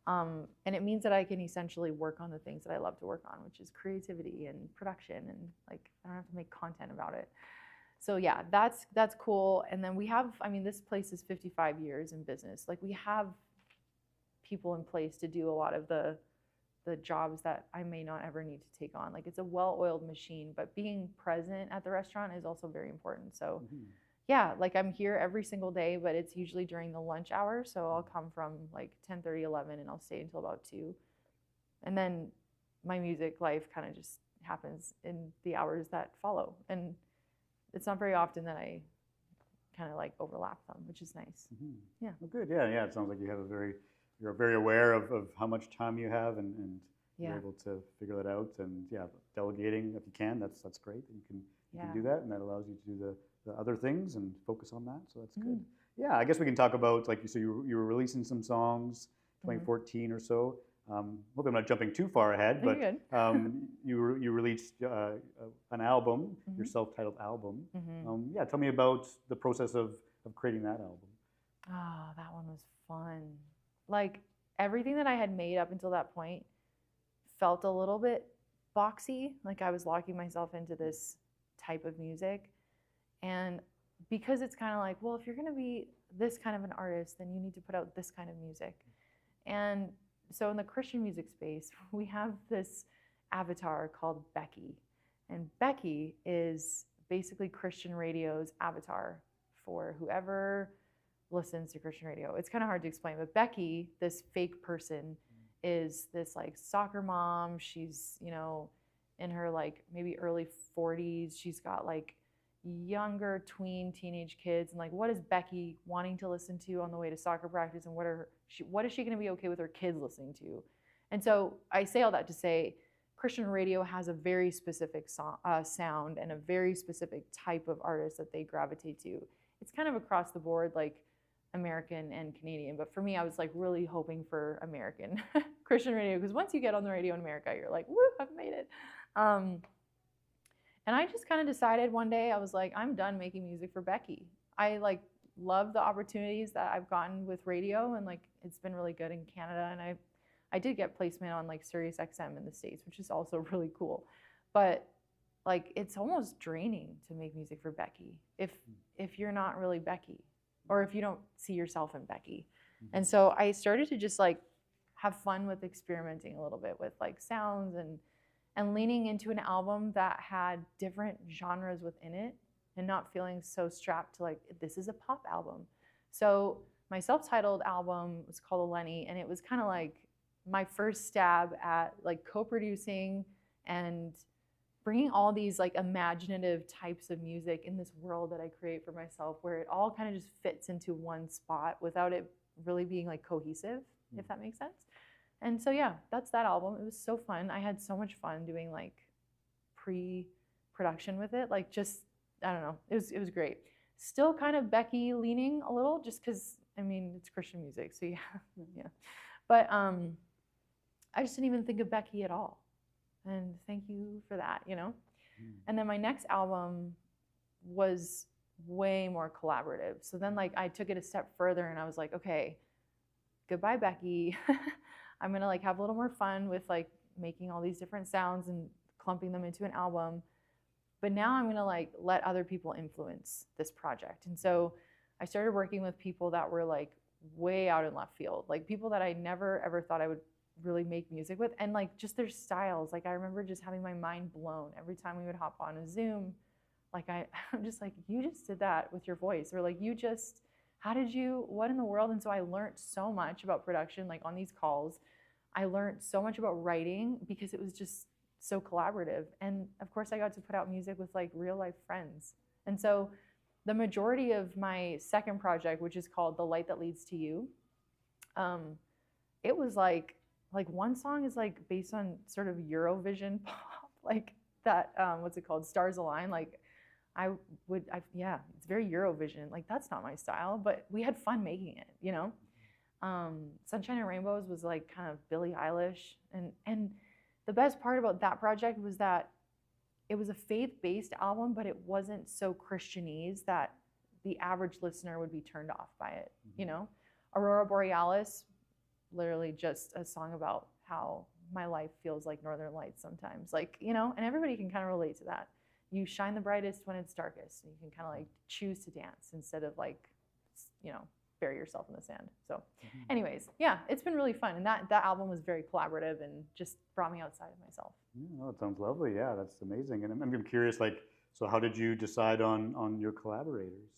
And it means that I can essentially work on the things that I love to work on, which is creativity and production, and like I don't have to make content about it. So yeah, that's cool. And then we have, I mean, this place is 55 years in business. Like we have people in place to do a lot of the jobs that I may not ever need to take on. Like it's a well-oiled machine, but being present at the restaurant is also very important. So yeah, like I'm here every single day, but it's usually during the lunch hour. So I'll come from like 10:30, 11, and I'll stay until about 2. And then my music life kind of just happens in the hours that follow. And it's not very often that I kind of like overlap them, which is nice. Yeah. Well, good. Yeah, yeah. It sounds like you have you're very aware of how much time you have, and you're able to figure that out. And yeah, delegating if you can, that's great. You can do that, and that allows you to do the other things and focus on that. So that's good. Yeah, I guess we can talk about, like you said, you were releasing some songs 2014 or so. Hope I'm not jumping too far ahead, but you released an album, your self-titled album. Yeah, tell me about the process of creating that album. Oh, that one was fun. Like everything that I had made up until that point felt a little bit boxy. Like I was locking myself into this type of music. And because it's kind of like, well, if you're going to be this kind of an artist, then you need to put out this kind of music. And so in the Christian music space, we have this avatar called Becky. And Becky is basically Christian radio's avatar for whoever listens to Christian radio. It's kind of hard to explain, but Becky, this fake person, is this like soccer mom. She's, you know, in her like maybe early 40s. She's got like younger tween teenage kids, and like what is Becky wanting to listen to on the way to soccer practice, and what is she going to be okay with her kids listening to? And so I say all that to say Christian radio has a very specific sound and a very specific type of artist that they gravitate to. It's kind of across the board, like American and Canadian, but for me I was like really hoping for American Christian radio, because once you get on the radio in America, you're like, woo, I've made it. And I just kind of decided one day, I was like, I'm done making music for Becky. I like love the opportunities that I've gotten with radio, and like it's been really good in Canada, and I did get placement on like Sirius XM in the States, which is also really cool. But like it's almost draining to make music for Becky if you're not really Becky, or if you don't see yourself in Becky. And so I started to just like have fun with experimenting a little bit with like sounds and leaning into an album that had different genres within it, and not feeling so strapped to like, this is a pop album. So my self-titled album was called Elenee, and it was kind of like my first stab at like co-producing and bringing all these like imaginative types of music in this world that I create for myself, where it all kind of just fits into one spot without it really being like cohesive, if that makes sense. And so yeah, that's that album. It was so fun. I had so much fun doing like pre-production with it. Like just, I don't know, it was great. Still kind of Becky leaning a little, just because I mean it's Christian music, so yeah. But I just didn't even think of Becky at all. And thank you for that, you know? And then my next album was way more collaborative. So then like I took it a step further, and I was like, okay, goodbye Becky. I'm gonna like have a little more fun with like making all these different sounds and clumping them into an album. But now I'm gonna like let other people influence this project. And so I started working with people that were like way out in left field, like people that I never ever thought I would really make music with, and like just their styles. Like I remember just having my mind blown every time we would hop on a Zoom. Like I'm just like, you just did that with your voice, or like how did you, what in the world? And so I learned so much about production, like on these calls. I learned so much about writing because it was just so collaborative. And of course I got to put out music with like real life friends. And so the majority of my second project, which is called The Light That Leads to You, it was like one song is like based on sort of Eurovision pop, like that, what's it called? Stars Align. Like yeah, it's very Eurovision. Like that's not my style, but we had fun making it, you know? Sunshine and Rainbows was like kind of Billie Eilish. And the best part about that project was that it was a faith-based album, but it wasn't so Christianese that the average listener would be turned off by it, you know? Aurora Borealis, literally just a song about how my life feels like Northern Lights sometimes, like, you know, and everybody can kind of relate to that. You shine the brightest when it's darkest, and you can kind of like choose to dance instead of like, you know, bury yourself in the sand. So anyways, yeah, it's been really fun. And that album was very collaborative and just brought me outside of myself. Yeah, that sounds lovely. Yeah, that's amazing. And I'm curious, like, so how did you decide on your collaborators?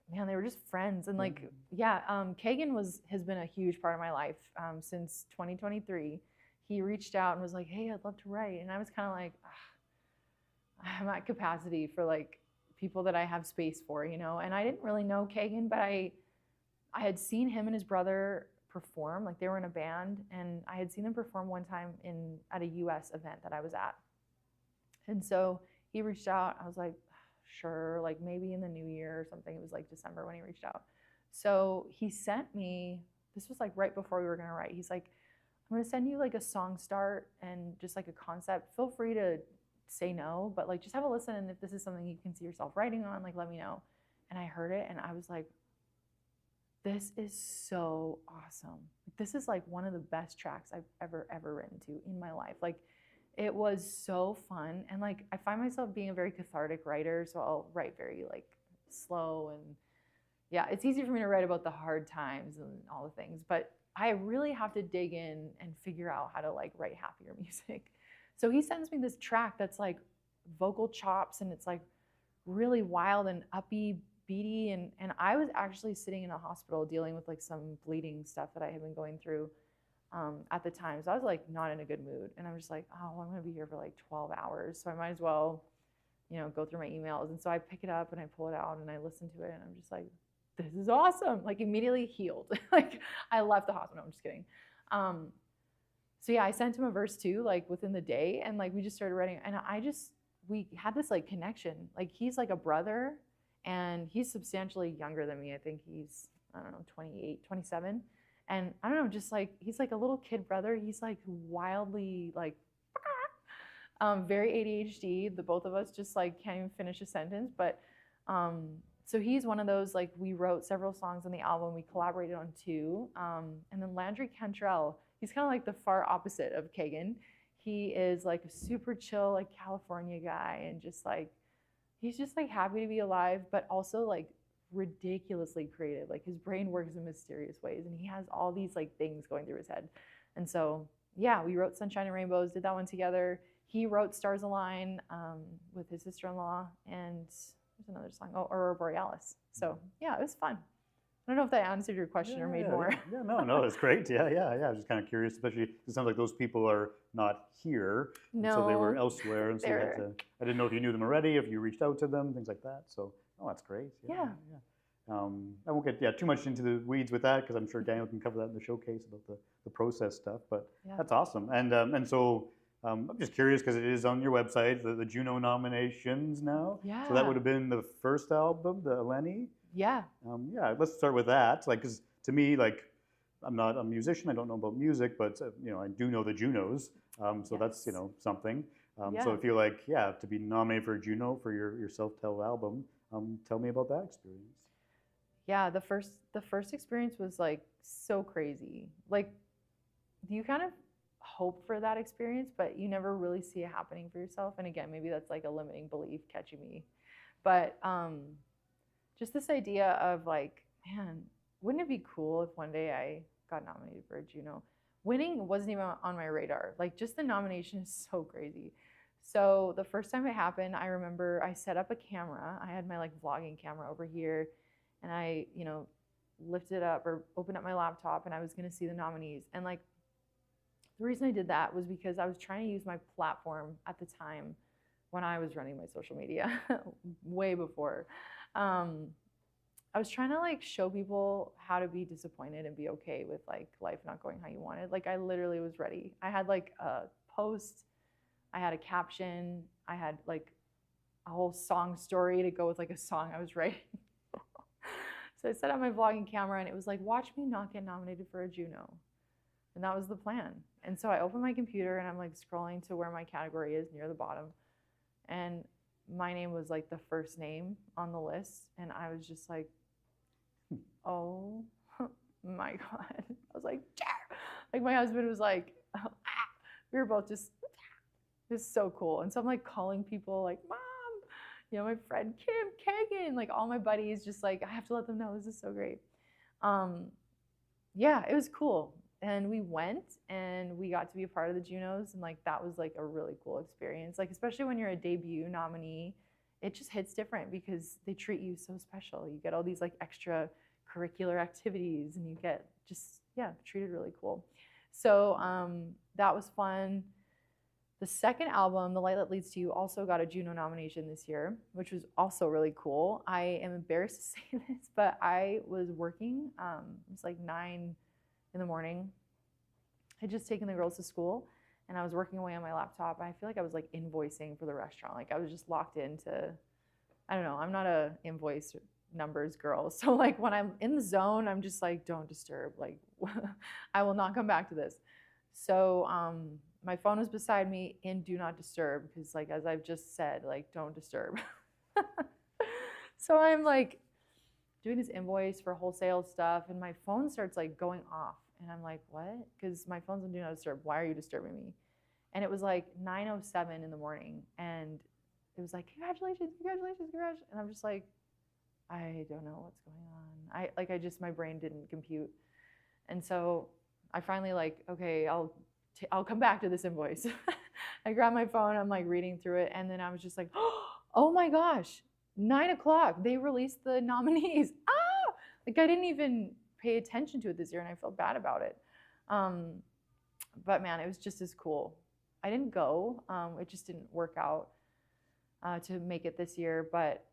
Man, they were just friends. And like, yeah, Kagan has been a huge part of my life since 2023. He reached out and was like, hey, I'd love to write. And I was kind of like, I'm at capacity for like people that I have space for, you know? And I didn't really know Kagan, but I had seen him and his brother perform. Like they were in a band, and I had seen them perform one time at a US event that I was at. And so he reached out. I was like, sure, like maybe in the new year or something. It was like December when he reached out. So he sent me, this was like right before we were gonna write. He's like, I'm gonna send you like a song start and just like a concept. Feel free to say no, but like just have a listen, and if this is something you can see yourself writing on, like let me know. And I heard it and I was like, this is so awesome. This is like one of the best tracks I've ever written to in my life. Like it was so fun. And like I find myself being a very cathartic writer, so I'll write very like slow, and yeah, it's easy for me to write about the hard times and all the things, but I really have to dig in and figure out how to like write happier music. So he sends me this track that's like vocal chops, and it's like really wild and uppy, beady, and I was actually sitting in a hospital dealing with like some bleeding stuff that I had been going through at the time. So I was like not in a good mood, and I'm just like, oh, well, I'm gonna be here for like 12 hours, so I might as well, you know, go through my emails. And so I pick it up and I pull it out and I listen to it, and I'm just like, this is awesome. Like immediately healed. Like I left the hospital. I'm just kidding. So yeah, I sent him a verse too, like within the day, and like we just started writing, and we had this like connection. Like he's like a brother, and he's substantially younger than me. I think he's, I don't know, 28, 27. And I don't know, just like, he's like a little kid brother. He's like wildly like, very ADHD. The both of us just like can't even finish a sentence. But so he's one of those, like we wrote several songs on the album. We collaborated on 2. And then Landry Cantrell, he's kind of like the far opposite of Kagan. He is like a super chill, like California guy, and just like, he's just like happy to be alive, but also like ridiculously creative. Like his brain works in mysterious ways, and he has all these like things going through his head. And so, yeah, we wrote Sunshine and Rainbows, did that one together. He wrote Stars Align with his sister-in-law, and there's another song, Aurora Borealis. So yeah, it was fun. I don't know if that answered your question or made more. Yeah, no, that's great. Yeah. I was just kind of curious, especially it sounds like those people are not here. No. So they were elsewhere, and so you had to, I didn't know if you knew them already, if you reached out to them, things like that. So, that's great. Yeah. I won't get too much into the weeds with that, because I'm sure Daniel can cover that in the showcase about the process stuff, but that's awesome. And so I'm just curious, because it is on your website, the Juno nominations now. Yeah. So that would have been the first album, the Elenee. Yeah. Let's start with that. Like, because to me, like, I'm not a musician. I don't know about music, but I do know the Junos. So that's something. So I feel like to be nominated for a Juno for your self-titled album. Tell me about that experience. Yeah, the first experience was like so crazy. Like, you kind of hope for that experience, but you never really see it happening for yourself. And again, maybe that's like a limiting belief catching me. But just this idea of like, man, wouldn't it be cool if one day I got nominated for a Juno? winning wasn't even on my radar. Like, just the nomination is so crazy. So the first time it happened, I remember I set up a camera. I had my like vlogging camera over here, and I, you know, lifted up or opened up my laptop, and I was going to see the nominees. And like, the reason I did that was because I was trying to use my platform at the time when I was running my social media, way before. I was trying to like show people how to be disappointed and be okay with like life not going how you wanted. Like, I literally was ready. I had like a post, I had a caption, I had like a whole song story to go with like a song I was writing. So I set up my vlogging camera, and it was like, watch me not get nominated for a Juno. And that was the plan. And so I opened my computer, and I'm like scrolling to where my category is near the bottom. And my name was like the first name on the list. And I was just like, oh my God. I was like, yeah. Like, my husband was like, ah. We were both just so cool. And so I'm like calling people like, Mom, you know, my friend Kim, Kagan, like all my buddies, just like, I have to let them know this is so great. Yeah, it was cool. And we went, and we got to be a part of the Junos, and like that was like a really cool experience. Like, especially when you're a debut nominee, it just hits different because they treat you so special. You get all these like extra curricular activities, and you get just, yeah, treated really cool. So that was fun. The second album, The Light That Leads to You, also got a Juno nomination this year, which was also really cool. I am embarrassed to say this, but I was working. It was like 9 in the morning. I had just taken the girls to school, and I was working away on my laptop. And I feel like I was like invoicing for the restaurant. Like, I was just locked into, I don't know, I'm not a invoice numbers girl. So like, when I'm in the zone, I'm just like, don't disturb. Like, I will not come back to this. So my phone was beside me in do not disturb, because like, as I've just said, like, don't disturb. So I'm like doing this invoice for wholesale stuff, and my phone starts like going off, and I'm like, what? Because my phone's on do not disturb. Why are you disturbing me? And it was like 9:07 in the morning, and it was like, congratulations, congratulations, congratulations. And I'm just like, I don't know what's going on. My brain didn't compute. And so I finally like, okay, I'll come back to this invoice. I grabbed my phone, I'm like reading through it, and then I was just like, oh my gosh, 9 o'clock, they released the nominees. Ah! Like, I didn't even pay attention to it this year, and I felt bad about it. But man, it was just as cool. I didn't go. It just didn't work out to make it this year, but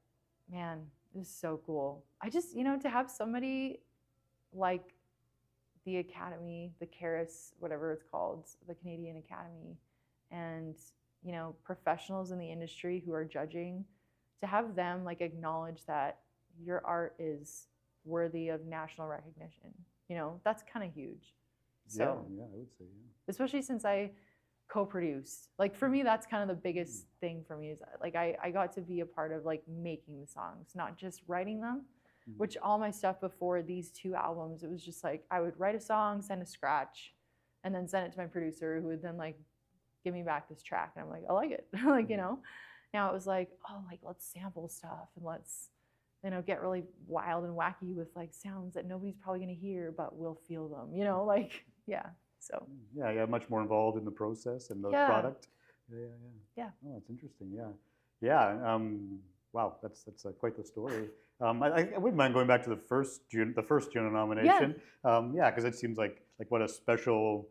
man, it was so cool. I just, you know, to have somebody like the Academy, the CARIS, whatever it's called, the Canadian Academy, and, you know, professionals in the industry who are judging, to have them like acknowledge that your art is worthy of national recognition, you know, that's kind of huge. So, yeah, I would say, yeah. Especially since I co-produced. Like, for me, that's kind of the biggest thing for me, is like I got to be a part of like making the songs, not just writing them. Which all my stuff before these 2 albums, it was just like I would write a song, send a scratch, and then send it to my producer, who would then like give me back this track, and I'm like, I like it. Like, you know. Now it was like, oh, like, let's sample stuff, and let's, you know, get really wild and wacky with like sounds that nobody's probably gonna hear, but we'll feel them, you know, like, yeah. So yeah, yeah, much more involved in the process and the product. Yeah. Oh, that's interesting. Yeah. Wow, that's quite the story. I wouldn't mind going back to the first Juno nomination. Yeah, because it seems like what a special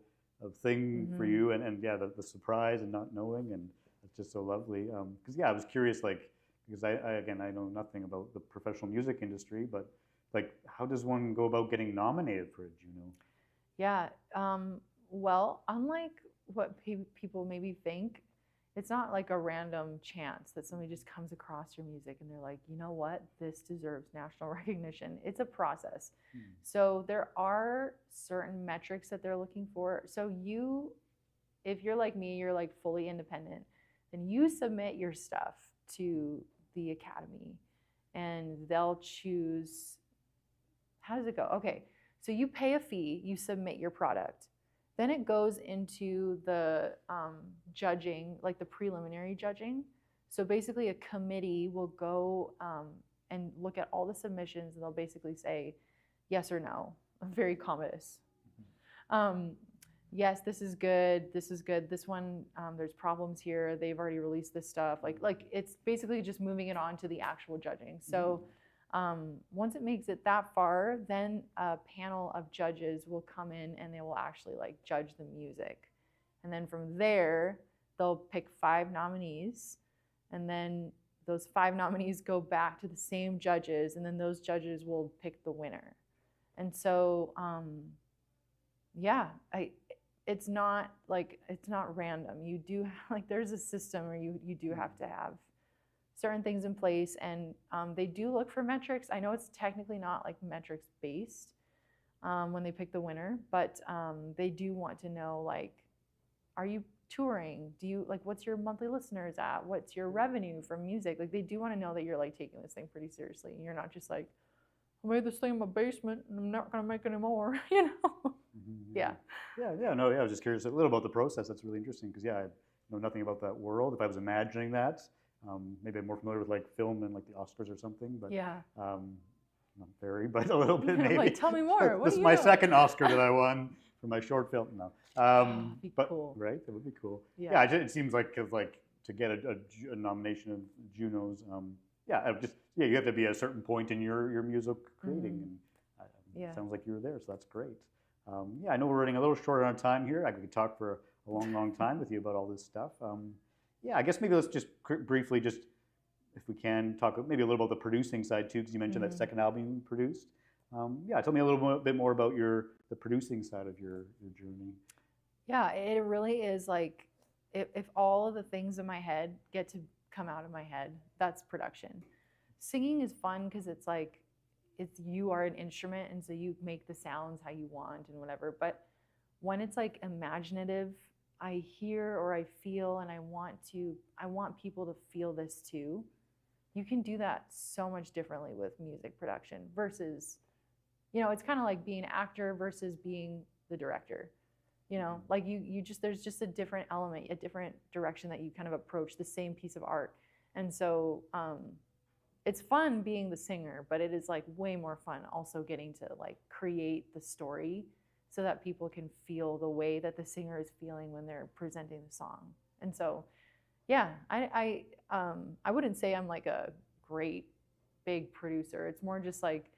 thing for you, and yeah, the surprise and not knowing, and it's just so lovely. Because yeah, I was curious, like, because I know nothing about the professional music industry, but like, how does one go about getting nominated for a Juno? Yeah, well, unlike what people maybe think, it's not like a random chance that somebody just comes across your music and they're like, you know what, this deserves national recognition. It's a process. So there are certain metrics that they're looking for. So if you're like me, you're like fully independent, then you submit your stuff to the Academy, and they'll choose, how does it go? Okay, so you pay a fee, you submit your product. Then it goes into the judging, like the preliminary judging. So basically a committee will go and look at all the submissions, and they'll basically say yes or no. Very commodious. yes, this is good, this one, there's problems here, they've already released this stuff. Like it's basically just moving it on to the actual judging. So once it makes it that far, then a panel of judges will come in and they will actually like judge the music. And then from there, they'll pick 5 nominees, and then those 5 nominees go back to the same judges, and then those judges will pick the winner. And so, yeah, it's not random. You do, like, there's a system where you do have to have certain things in place, and they do look for metrics. I know it's technically not like metrics based when they pick the winner, but they do want to know, like, are you touring? Do you, like, what's your monthly listeners at? What's your revenue from music? Like, they do want to know that you're like taking this thing pretty seriously, and you're not just like, I made this thing in my basement and I'm not gonna make any more, you know? Yeah. No, I was just curious a little about the process. That's really interesting because I know nothing about that world. If I was imagining that, maybe I'm more familiar with like film and like the Oscars or something, but not very, but a little bit maybe. Like, tell me more. This is my second Oscar that I won for my short film. No, be but cool. Right, that would be cool. Yeah, it seems like to get a nomination of Junos, you have to be at a certain point in your music creating, and sounds like you were there, so that's great. I know we're running a little short on time here. I could talk for a long time with you about all this stuff. I guess maybe let's just briefly, just if we can, talk maybe a little about the producing side too, because you mentioned that second album you produced. Tell me a little bit more about the producing side of your journey. Yeah, it really is like, if all of the things in my head get to come out of my head, that's production. Singing is fun because it's like, you are an instrument, and so you make the sounds how you want and whatever. But when it's like imaginative, I hear or I feel, and I want people to feel this too. You can do that so much differently with music production versus, it's kind of like being an actor versus being the director. Like there's just a different element, a different direction that you kind of approach the same piece of art. And so it's fun being the singer, but it is like way more fun also getting to like create the story so that people can feel the way that the singer is feeling when they're presenting the song. And so, I wouldn't say I'm like a great big producer. It's more just like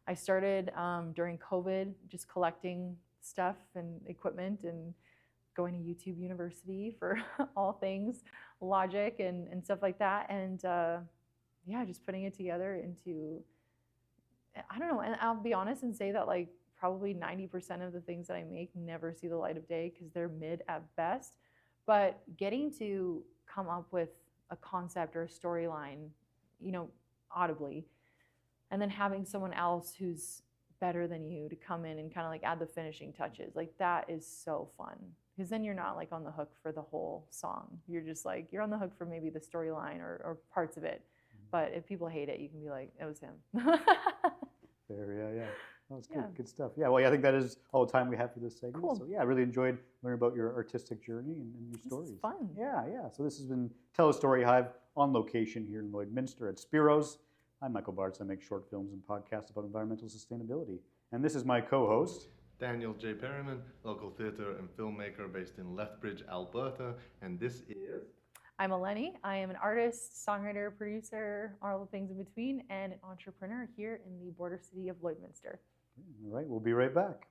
I started during COVID, just collecting stuff and equipment and going to YouTube University for all things Logic and stuff like that. And just putting it together into, I don't know, and I'll be honest and say that like probably 90% of the things that I make never see the light of day because they're mid at best. But getting to come up with a concept or a storyline, audibly, and then having someone else who's better than you to come in and kind of like add the finishing touches, like that is so fun. Because then you're not like on the hook for the whole song. You're just like, you're on the hook for maybe the storyline or parts of it. But if people hate it, you can be like, it was him. Fair, yeah. That's good stuff. I think that is all the time we have for this segment. Cool. So I really enjoyed learning about your artistic journey and your stories. This is fun. Yeah. So this has been Tell a Story Hive on location here in Lloydminster at Spiro's. I'm Michael Bartz. I make short films and podcasts about environmental sustainability. And this is my co-host, Daniel J. Perryman, local theatre and filmmaker based in Lethbridge, Alberta. And this is... I'm Elenee. I am an artist, songwriter, producer, all the things in between, and an entrepreneur here in the border city of Lloydminster. All right, we'll be right back.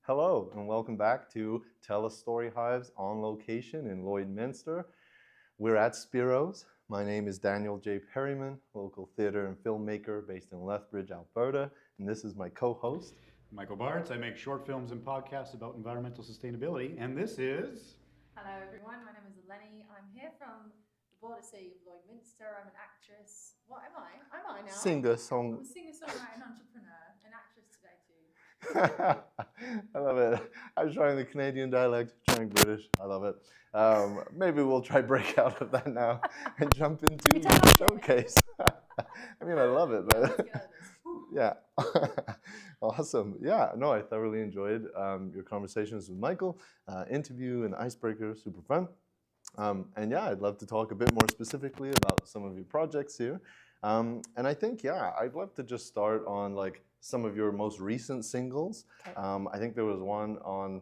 Hello, and welcome back to Tell Us Story Hives on location in Lloydminster. We're at Spiro's. My name is Daniel J. Perryman, local theatre and filmmaker based in Lethbridge, Alberta, and this is my co-host, Michael Bartz. I make short films and podcasts about environmental sustainability, and this is... Hello everyone, my name is Elenee. I'm here from the border city of Lloydminster. I'm an actress. What am I? Am I now? singer-songwriter. I'm a singer-songwriter and entrepreneur, an actress today too. I love it. I was trying the Canadian dialect, trying British. I love it. Maybe we'll try break out of that now and jump into the showcase. I mean, I love it. Yeah, let's get out of this. Yeah. Awesome. Yeah, no, I thoroughly enjoyed your conversations with Michael. Interview and icebreaker, super fun. And yeah, I'd love to talk a bit more specifically about some of your projects here. And I think, yeah, I'd love to just start on like some of your most recent singles. Okay. I think there was one on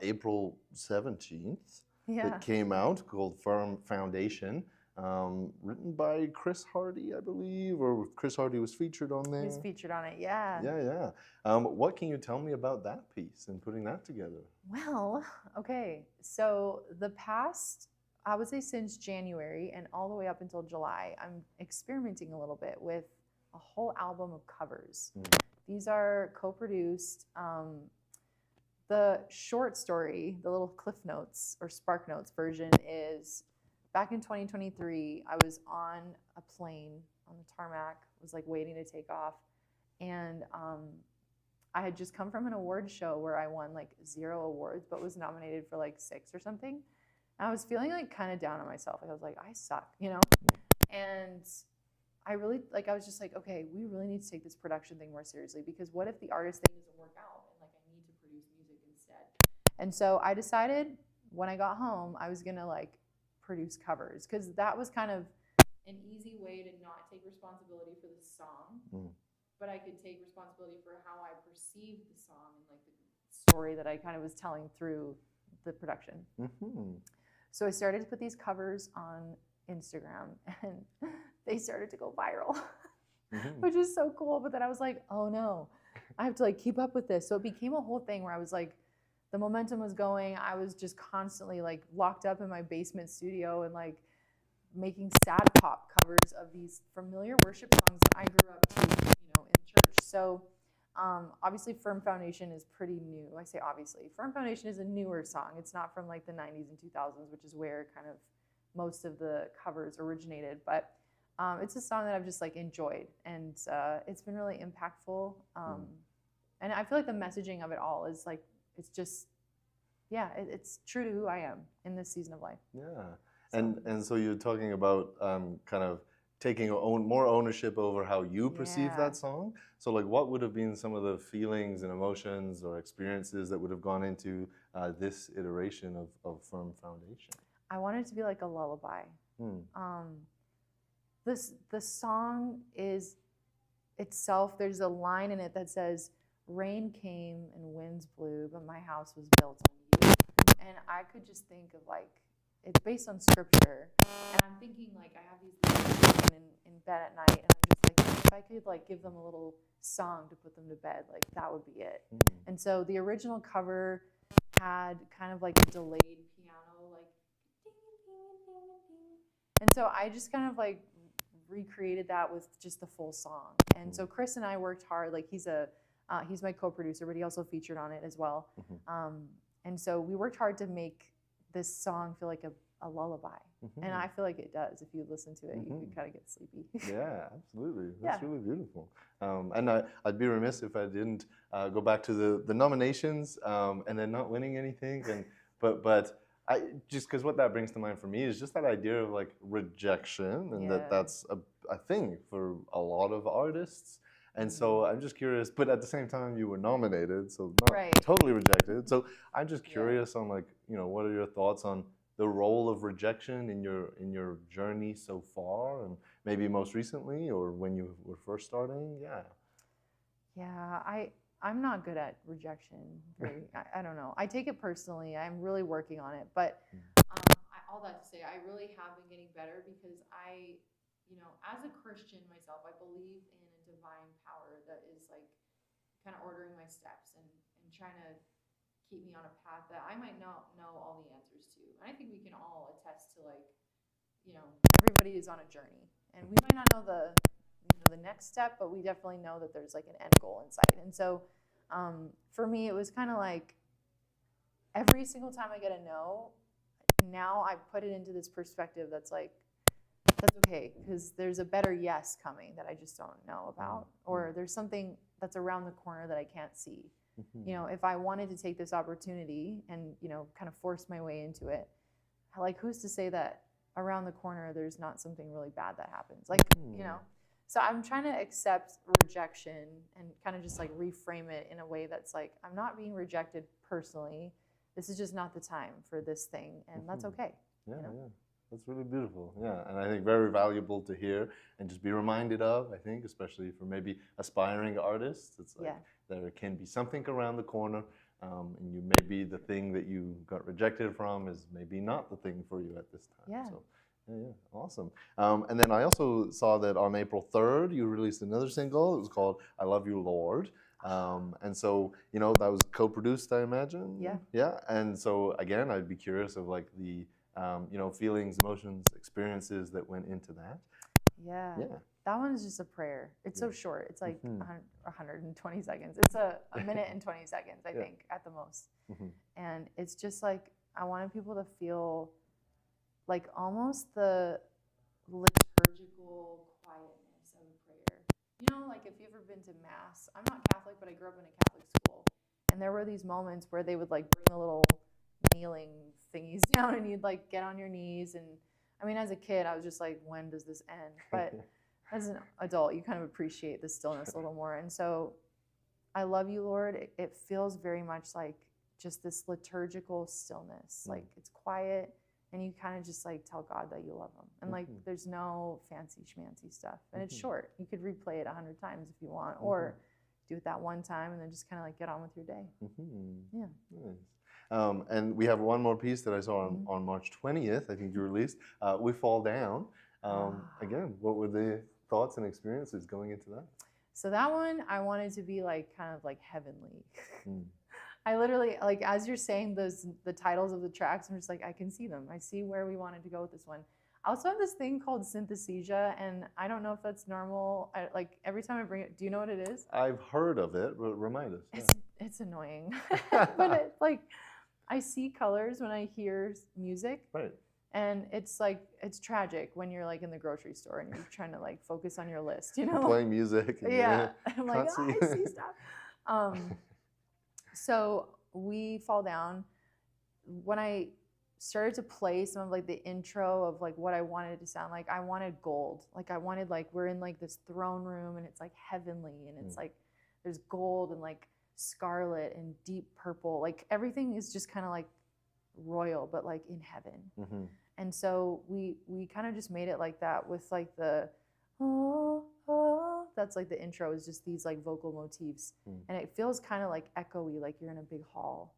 April 17th Yeah. that came out called Firm Foundation. Written by Chris Hardy, I believe, or Chris Hardy was featured on there. He was featured on it, yeah. Yeah, yeah. What can you tell me about that piece and putting that together? Well, okay. So the past, I would say since January and all the way up until July, I'm experimenting a little bit with a whole album of covers. These are co-produced. The short story, the little Cliff Notes or Spark Notes version is back in 2023, I was on a plane on the tarmac, was like waiting to take off. And I had just come from an award show where I won like 0 awards, but was nominated for like 6 or something. And I was feeling like kind of down on myself. Like I was like, I suck, you know? And I really, like, I was just like, okay, we really need to take this production thing more seriously, because what if the artist thing doesn't work out and like I need to produce music instead? And so I decided when I got home, I was gonna like produce covers, because that was kind of an easy way to not take responsibility for the song, but I could take responsibility for how I perceived the song and like the story that I kind of was telling through the production. So I started to put these covers on Instagram, and they started to go viral, which is so cool. But then I was like, oh no, I have to like keep up with this. So it became a whole thing where I was like, the momentum was going. I was just constantly like locked up in my basement studio and like making sad pop covers of these familiar worship songs that I grew up to, you know, in church. So obviously Firm Foundation is pretty new. I say obviously. Firm Foundation is a newer song. It's not from like the 90s and 2000s, which is where kind of most of the covers originated. But it's a song that I've just like enjoyed, and it's been really impactful. And I feel like the messaging of it all is like, it's just, yeah, it's true to who I am in this season of life. Yeah. And so you're talking about kind of taking more ownership over how you perceive that song. So like, what would have been some of the feelings and emotions or experiences that would have gone into this iteration of Firm Foundation? I wanted it to be like a lullaby. The song is itself, there's a line in it that says, "Rain came and winds blew, but my house was built on you." And I could just think of like, it's based on scripture, and I'm thinking like, I have these little in bed at night, and I'm just like, if I could like give them a little song to put them to bed, like that would be it. And so the original cover had kind of like a delayed piano, like ding, ding, ding, ding. And so I just kind of like recreated that with just the full song. And so Chris and I worked hard. Like he's my co-producer, but he also featured on it as well. And so we worked hard to make this song feel like a lullaby. And I feel like it does. If you listen to it, you can kind of get sleepy. Yeah, absolutely. That's really beautiful. And I'd be remiss if I didn't go back to the nominations and then not winning anything. But I just, because what that brings to mind for me is just that idea of like rejection, and that's a thing for a lot of artists. And so I'm just curious, but at the same time you were nominated, so not totally rejected. So I'm just curious on like, you know, what are your thoughts on the role of rejection in your journey so far, and maybe most recently or when you were first starting? I'm not good at rejection. I don't know. I take it personally. I'm really working on it. But all that to say, I really have been getting better, because I, you know, as a Christian myself, I believe in a divine power that is like kind of ordering my steps and trying to keep me on a path that I might not know all the answers to. And I think we can all attest to, like, you know, everybody is on a journey, and we might not know the next step, but we definitely know that there's like an end goal in sight. And so for me, it was kind of like every single time I get a no, now I put it into this perspective that's like, that's okay, because there's a better yes coming that I just don't know about, or there's something that's around the corner that I can't see. You know, if I wanted to take this opportunity and, you know, kind of force my way into it, like, who's to say that around the corner there's not something really bad that happens? Like, you know, so I'm trying to accept rejection and kind of just like reframe it in a way that's like, I'm not being rejected personally. This is just not the time for this thing, and that's okay. Yeah, you know? yeah. That's really beautiful. Yeah, and I think very valuable to hear and just be reminded of, I think, especially for maybe aspiring artists. It's like there can be something around the corner, and you maybe the thing that you got rejected from is maybe not the thing for you at this time. Yeah. So, yeah, awesome. And then I also saw that on April 3rd, you released another single. It was called I Love You, Lord. And so, you know, that was co-produced, I imagine? Yeah. Yeah, and so, again, I'd be curious of like the, you know, feelings, emotions, experiences that went into that. Yeah. Yeah. That one is just a prayer. It's so short. It's like 120 seconds. It's a minute and 20 seconds, I think, at the most. And it's just like, I wanted people to feel like almost the liturgical quietness of a prayer. You know, like if you've ever been to Mass, I'm not Catholic, but I grew up in a Catholic school. And there were these moments where they would like bring the little kneeling thingies down and you'd like get on your knees. And I mean, as a kid, I was just like, when does this end? But as an adult, you kind of appreciate the stillness a little more. And so I Love You, Lord, it feels very much like just this liturgical stillness. Like it's quiet and you kind of just like tell God that you love him. And like there's no fancy schmancy stuff. And it's short. You could replay it 100 times if you want, or do it that one time and then just kind of like get on with your day. Yeah. Nice. And we have one more piece that I saw on March 20th, I think you released, We Fall Down. Again, what were the thoughts and experiences going into that? So that one, I wanted to be like kind of like heavenly. I literally, like, as you're saying the titles of the tracks, I'm just like, I can see them. I see where we wanted to go with this one. I also have this thing called synesthesia, and I don't know if that's normal. Like, every time I bring it, do you know what it is? I've heard of it, but remind us. It's annoying. But it's like, I see colors when I hear music. Right. And it's like, it's tragic when you're like in the grocery store and you're trying to like focus on your list, you know? Playing music. And I'm like, I see stuff. So We Fall Down, when I started to play some of like the intro of like what I wanted it to sound like, I wanted gold. Like I wanted, like, we're in like this throne room and it's like heavenly and it's like there's gold and like scarlet and deep purple. Like everything is just kind of like royal, but like in heaven. And so we kind of just made it like that with like the that's like the intro is just these like vocal motifs, and it feels kind of like echoey, like you're in a big hall.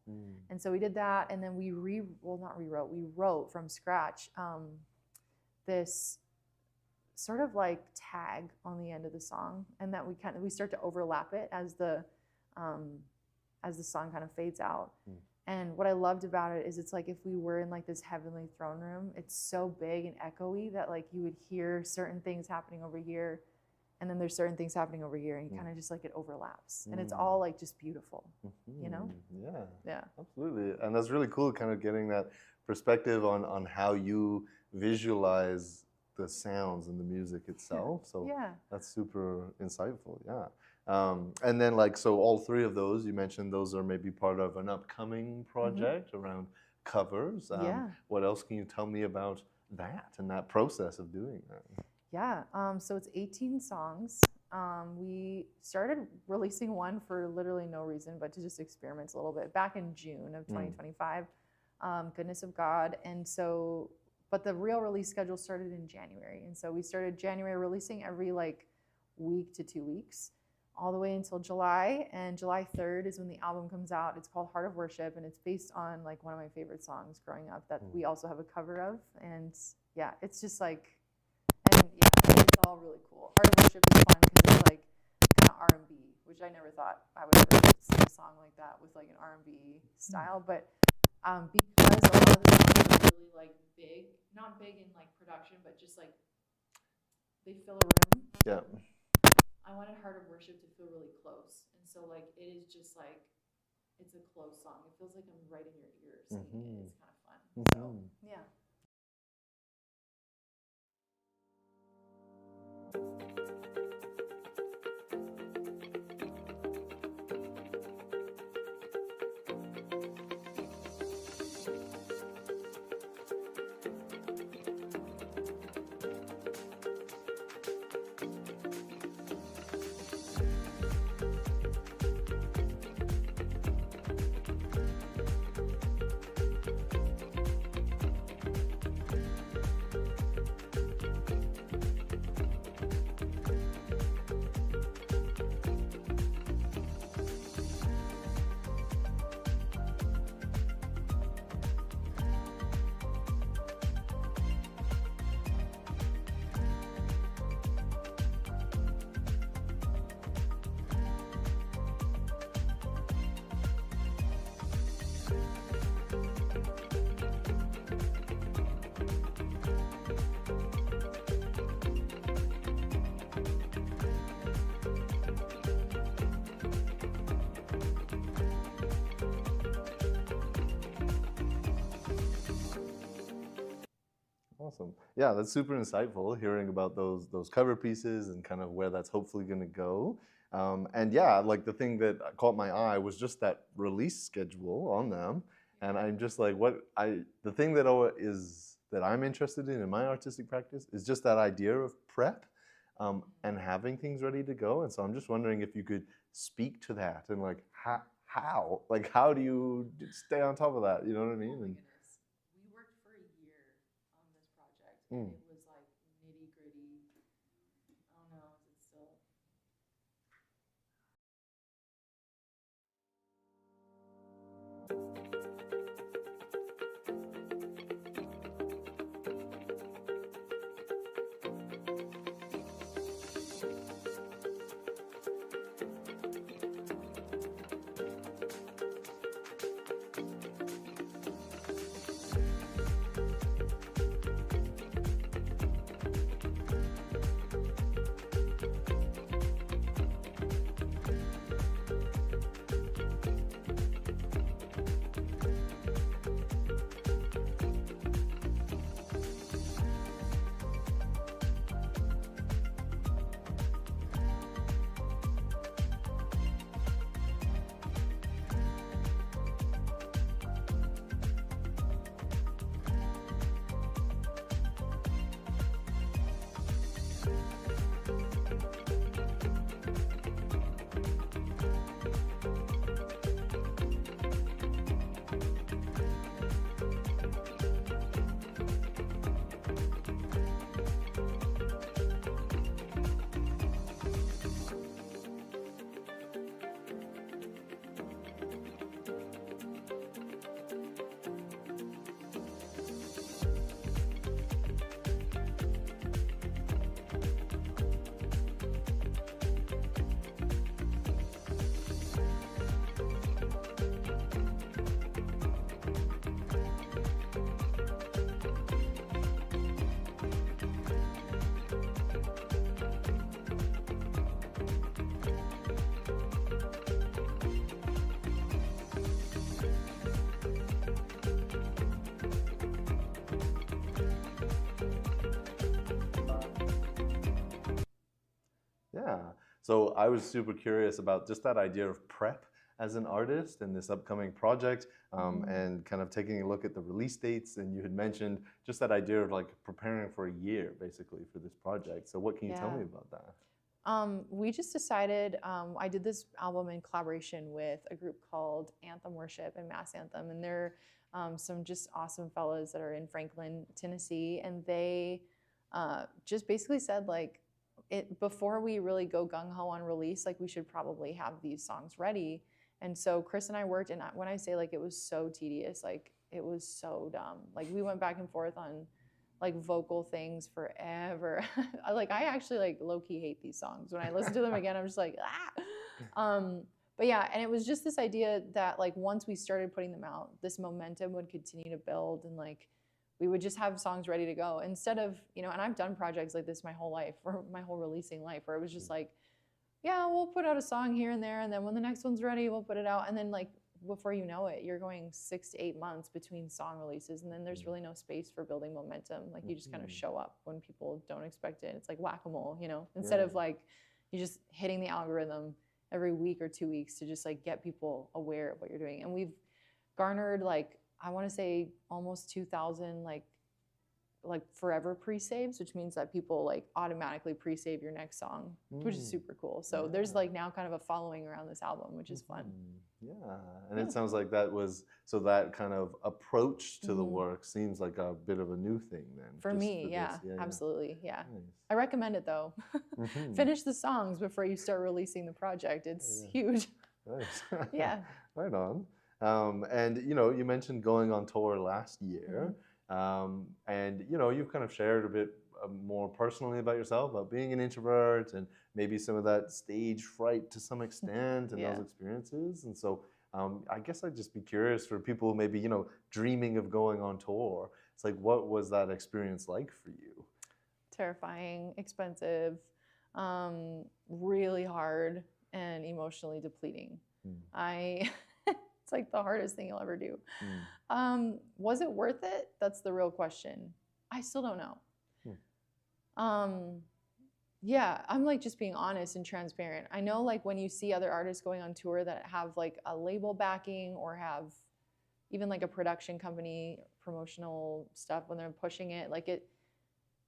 And so we did that, and then we wrote from scratch this sort of like tag on the end of the song, and that we start to overlap it as the song kind of fades out. And what I loved about it is it's like if we were in like this heavenly throne room, it's so big and echoey that like you would hear certain things happening over here, and then there's certain things happening over here, and you kind of just like it overlaps, and it's all like just beautiful, you know? Yeah, absolutely. And that's really cool, kind of getting that perspective on how you visualize the sounds and the music itself. So that's super insightful. Yeah. And then, like, so all three of those, you mentioned those are maybe part of an upcoming project around covers. What else can you tell me about that and that process of doing that? Yeah, so it's 18 songs. We started releasing one for literally no reason, but to just experiment a little bit back in June of 2025, Goodness of God. And so, but the real release schedule started in January. And so we started January releasing every like week to 2 weeks, all the way until July. And July 3rd is when the album comes out. It's called Heart of Worship, and it's based on like one of my favorite songs growing up that we also have a cover of. And yeah, it's just like, and yeah, it's all really cool. Heart of Worship is fun because it's like kind R&B, which I never thought I would ever sing a song like that with like an R&B style. But because a lot of the songs are really like big, not big in like production, but just like they fill a room. Yeah. I wanted Heart of Worship to feel really close. And so like it is just like, it's a close song. It feels like I'm right in your ear singing it. It's kind of fun. So yeah. Awesome. Yeah, that's super insightful hearing about those cover pieces and kind of where that's hopefully going to go. And yeah, like the thing that caught my eye was just that release schedule on them. And I'm just like, the thing that I'm interested in my artistic practice is just that idea of prep and having things ready to go. And so I'm just wondering if you could speak to that and like how do you stay on top of that? You know what I mean? And, we worked for a year on this project, and it was like nitty gritty. I don't know, is it still? yeah. So I was super curious about just that idea of prep as an artist and this upcoming project and kind of taking a look at the release dates. And you had mentioned just that idea of like preparing for a year basically for this project. So what can you tell me about that? We just decided, I did this album in collaboration with a group called Anthem Worship and Mass Anthem, and they're some just awesome fellows that are in Franklin, Tennessee, and they just basically said like, before we really go gung-ho on release, like we should probably have these songs ready. And so Chris and I worked, and when I say like it was so tedious, like it was so dumb. Like we went back and forth on like vocal things forever. I actually like low-key hate these songs. When I listen to them again, I'm just like, ah. But yeah, and it was just this idea that like once we started putting them out, this momentum would continue to build, and like we would just have songs ready to go instead of, you know, and I've done projects like this my whole life, or my whole releasing life, where it was just like, yeah, we'll put out a song here and there, and then when the next one's ready, we'll put it out. And then like before you know it, you're going 6 to 8 months between song releases, and then there's really no space for building momentum. Like you just kind of show up when people don't expect it. It's like whack-a-mole, you know, instead of like you just hitting the algorithm every week or 2 weeks to just like get people aware of what you're doing. And we've garnered like, I want to say almost 2,000 like forever pre-saves, which means that people like automatically pre-save your next song, which is super cool. So there's like now kind of a following around this album, which is fun. Yeah, and it sounds like that was, so that kind of approach to the work seems like a bit of a new thing then. For me, yeah, absolutely, yeah. Nice. I recommend it though. Finish the songs before you start releasing the project. It's huge. Nice. Yeah. Right on. And you know, you mentioned going on tour last year. And you know, you've kind of shared a bit more personally about yourself, about being an introvert, and maybe some of that stage fright to some extent, and those experiences. And so I guess I'd just be curious for people who maybe, you know, dreaming of going on tour. It's like, what was that experience like for you? Terrifying, expensive, really hard, and emotionally depleting. It's like the hardest thing you'll ever do. Was it worth it? That's the real question. I still don't know. Yeah, I'm like just being honest and transparent. I know like when you see other artists going on tour that have like a label backing or have even like a production company, promotional stuff when they're pushing it, like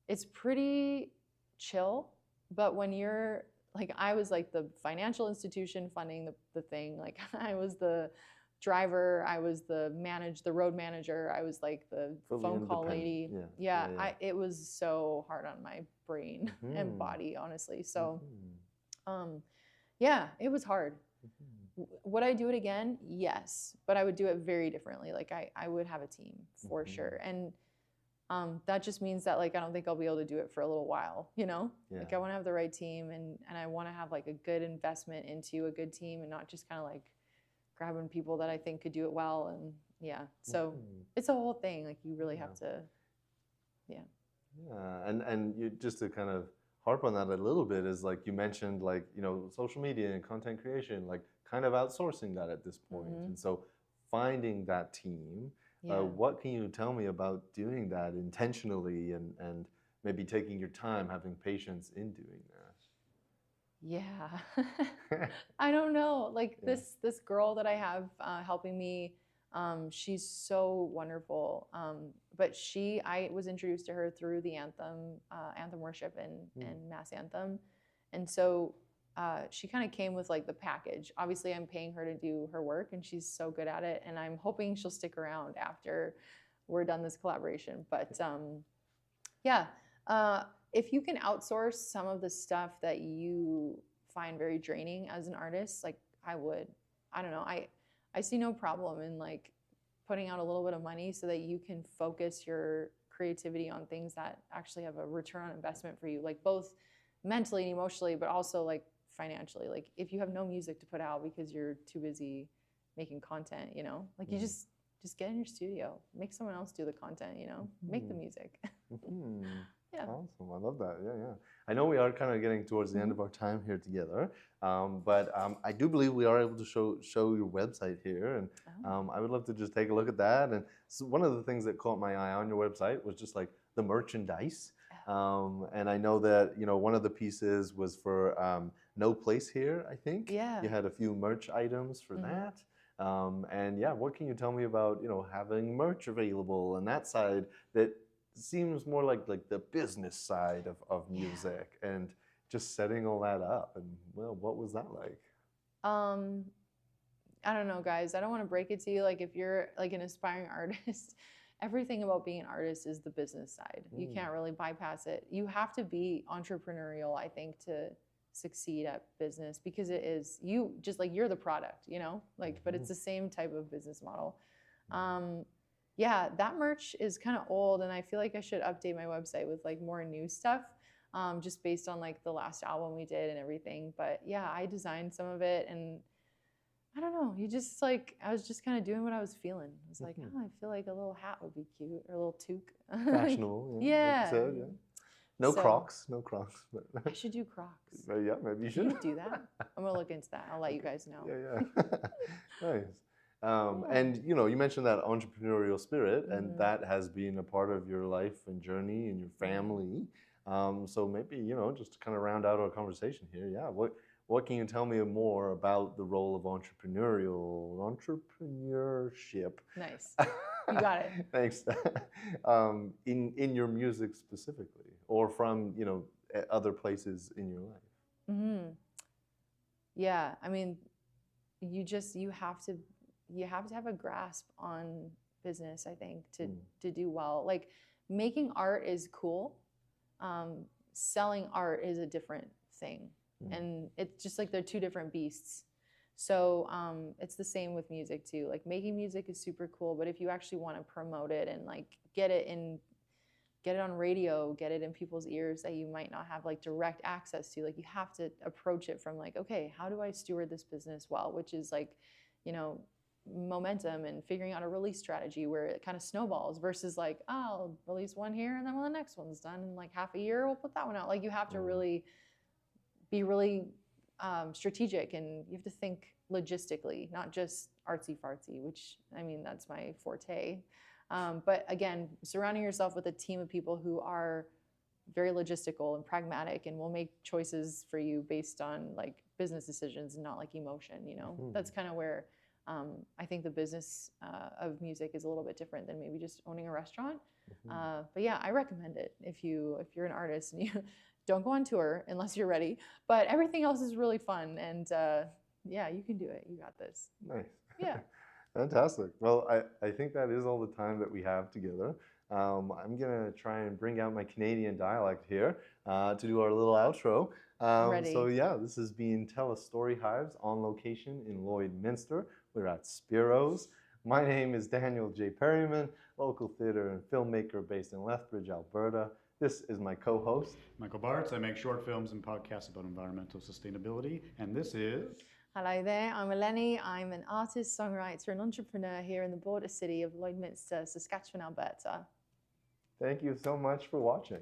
it's pretty chill. But when you're like, I was like the financial institution funding the thing. Like I was the driver, I was the road manager, I was like the phone call lady. It was so hard on my brain and body, honestly. So yeah, it was hard. Would I do it again? Yes, but I would do it very differently. Like I would have a team for sure. And that just means that like I don't think I'll be able to do it for a little while, you know? Like I want to have the right team, and I want to have like a good investment into a good team, and not just kind of like grabbing people that I think could do it well. And so it's a whole thing. Like you really have to, and you, just to kind of harp on that a little bit, is like you mentioned, like, you know, social media and content creation, like kind of outsourcing that at this point. And so finding that team, what can you tell me about doing that intentionally, and maybe taking your time, having patience in doing that? Yeah. I don't know. Like this girl that I have helping me, she's so wonderful. But I was introduced to her through the anthem worship and mass anthem. And so she kind of came with like the package. Obviously I'm paying her to do her work, and she's so good at it. And I'm hoping she'll stick around after we're done this collaboration. But if you can outsource some of the stuff that you find very draining as an artist, like I would. I don't know. I see no problem in like putting out a little bit of money so that you can focus your creativity on things that actually have a return on investment for you, like both mentally and emotionally, but also like financially. Like if you have no music to put out because you're too busy making content, you know, like you just get in your studio, make someone else do the content, you know, make the music. Yeah. Awesome. I love that. Yeah. I know we are kind of getting towards the end of our time here together, but I do believe we are able to show your website here, and I would love to just take a look at that. And so one of the things that caught my eye on your website was just like the merchandise. And I know that, you know, one of the pieces was for No Place Here, I think. Yeah. You had a few merch items for that. And yeah, what can you tell me about, you know, having merch available and that side that seems more like the business side of music, and just setting all that up? And well, what was that like? I don't know, guys. I don't want to break it to you. Like if you're like an aspiring artist, everything about being an artist is the business side. You can't really bypass it. You have to be entrepreneurial, I think, to succeed at business, because it is you just like you're the product, you know, like, but it's the same type of business model. yeah, that merch is kind of old, and I feel like I should update my website with like more new stuff, just based on like the last album we did and everything. But yeah, I designed some of it, and I don't know, you just like, I was just kind of doing what I was feeling. I was like, oh, I feel like a little hat would be cute, or a little toque. Fashionable, yeah. Yeah. Like you said, yeah. No So- Crocs, no Crocs. But I should do Crocs. yeah, maybe you Can should. you do that? I'm gonna look into that. I'll let you guys know. Yeah, yeah. Nice. And you know, you mentioned that entrepreneurial spirit, and that has been a part of your life and journey and your family. So maybe, you know, just to kind of round out our conversation here, yeah. What can you tell me more about the role of entrepreneurship? Nice. You got it. Thanks. In your music specifically, or from, you know, other places in your life. Yeah, I mean, you have to have a grasp on business, I think, to do well. Like, making art is cool. Selling art is a different thing. And it's just like they're two different beasts. So it's the same with music too. Like, making music is super cool, but if you actually want to promote it and like get it on radio, get it in people's ears that you might not have like direct access to, like, you have to approach it from like, okay, how do I steward this business well? Which is like, you know, momentum and figuring out a release strategy where it kind of snowballs, versus like, oh, I'll release one here and then when the next one's done in like half a year, we'll put that one out. Like, you have to really be really strategic, and you have to think logistically, not just artsy fartsy, which, I mean, that's my forte. But again, surrounding yourself with a team of people who are very logistical and pragmatic and will make choices for you based on like business decisions and not like emotion, you know. That's kind of where I think the business of music is a little bit different than maybe just owning a restaurant. But yeah, I recommend it if you're an artist, and you don't go on tour unless you're ready. But everything else is really fun, and yeah, you can do it. You got this. Nice. Yeah. Fantastic. Well, I think that is all the time that we have together. I'm going to try and bring out my Canadian dialect here to do our little outro. Ready. So yeah, this has been Tell Us Story Hives on location in Lloydminster. We're at Spiro's. My name is Daniel J. Perryman, local theater and filmmaker based in Lethbridge, Alberta. This is my co-host, Michael Bartz. I make short films and podcasts about environmental sustainability. And this is... Hello there, I'm Elenee. I'm an artist, songwriter, and entrepreneur here in the border city of Lloydminster, Saskatchewan, Alberta. Thank you so much for watching.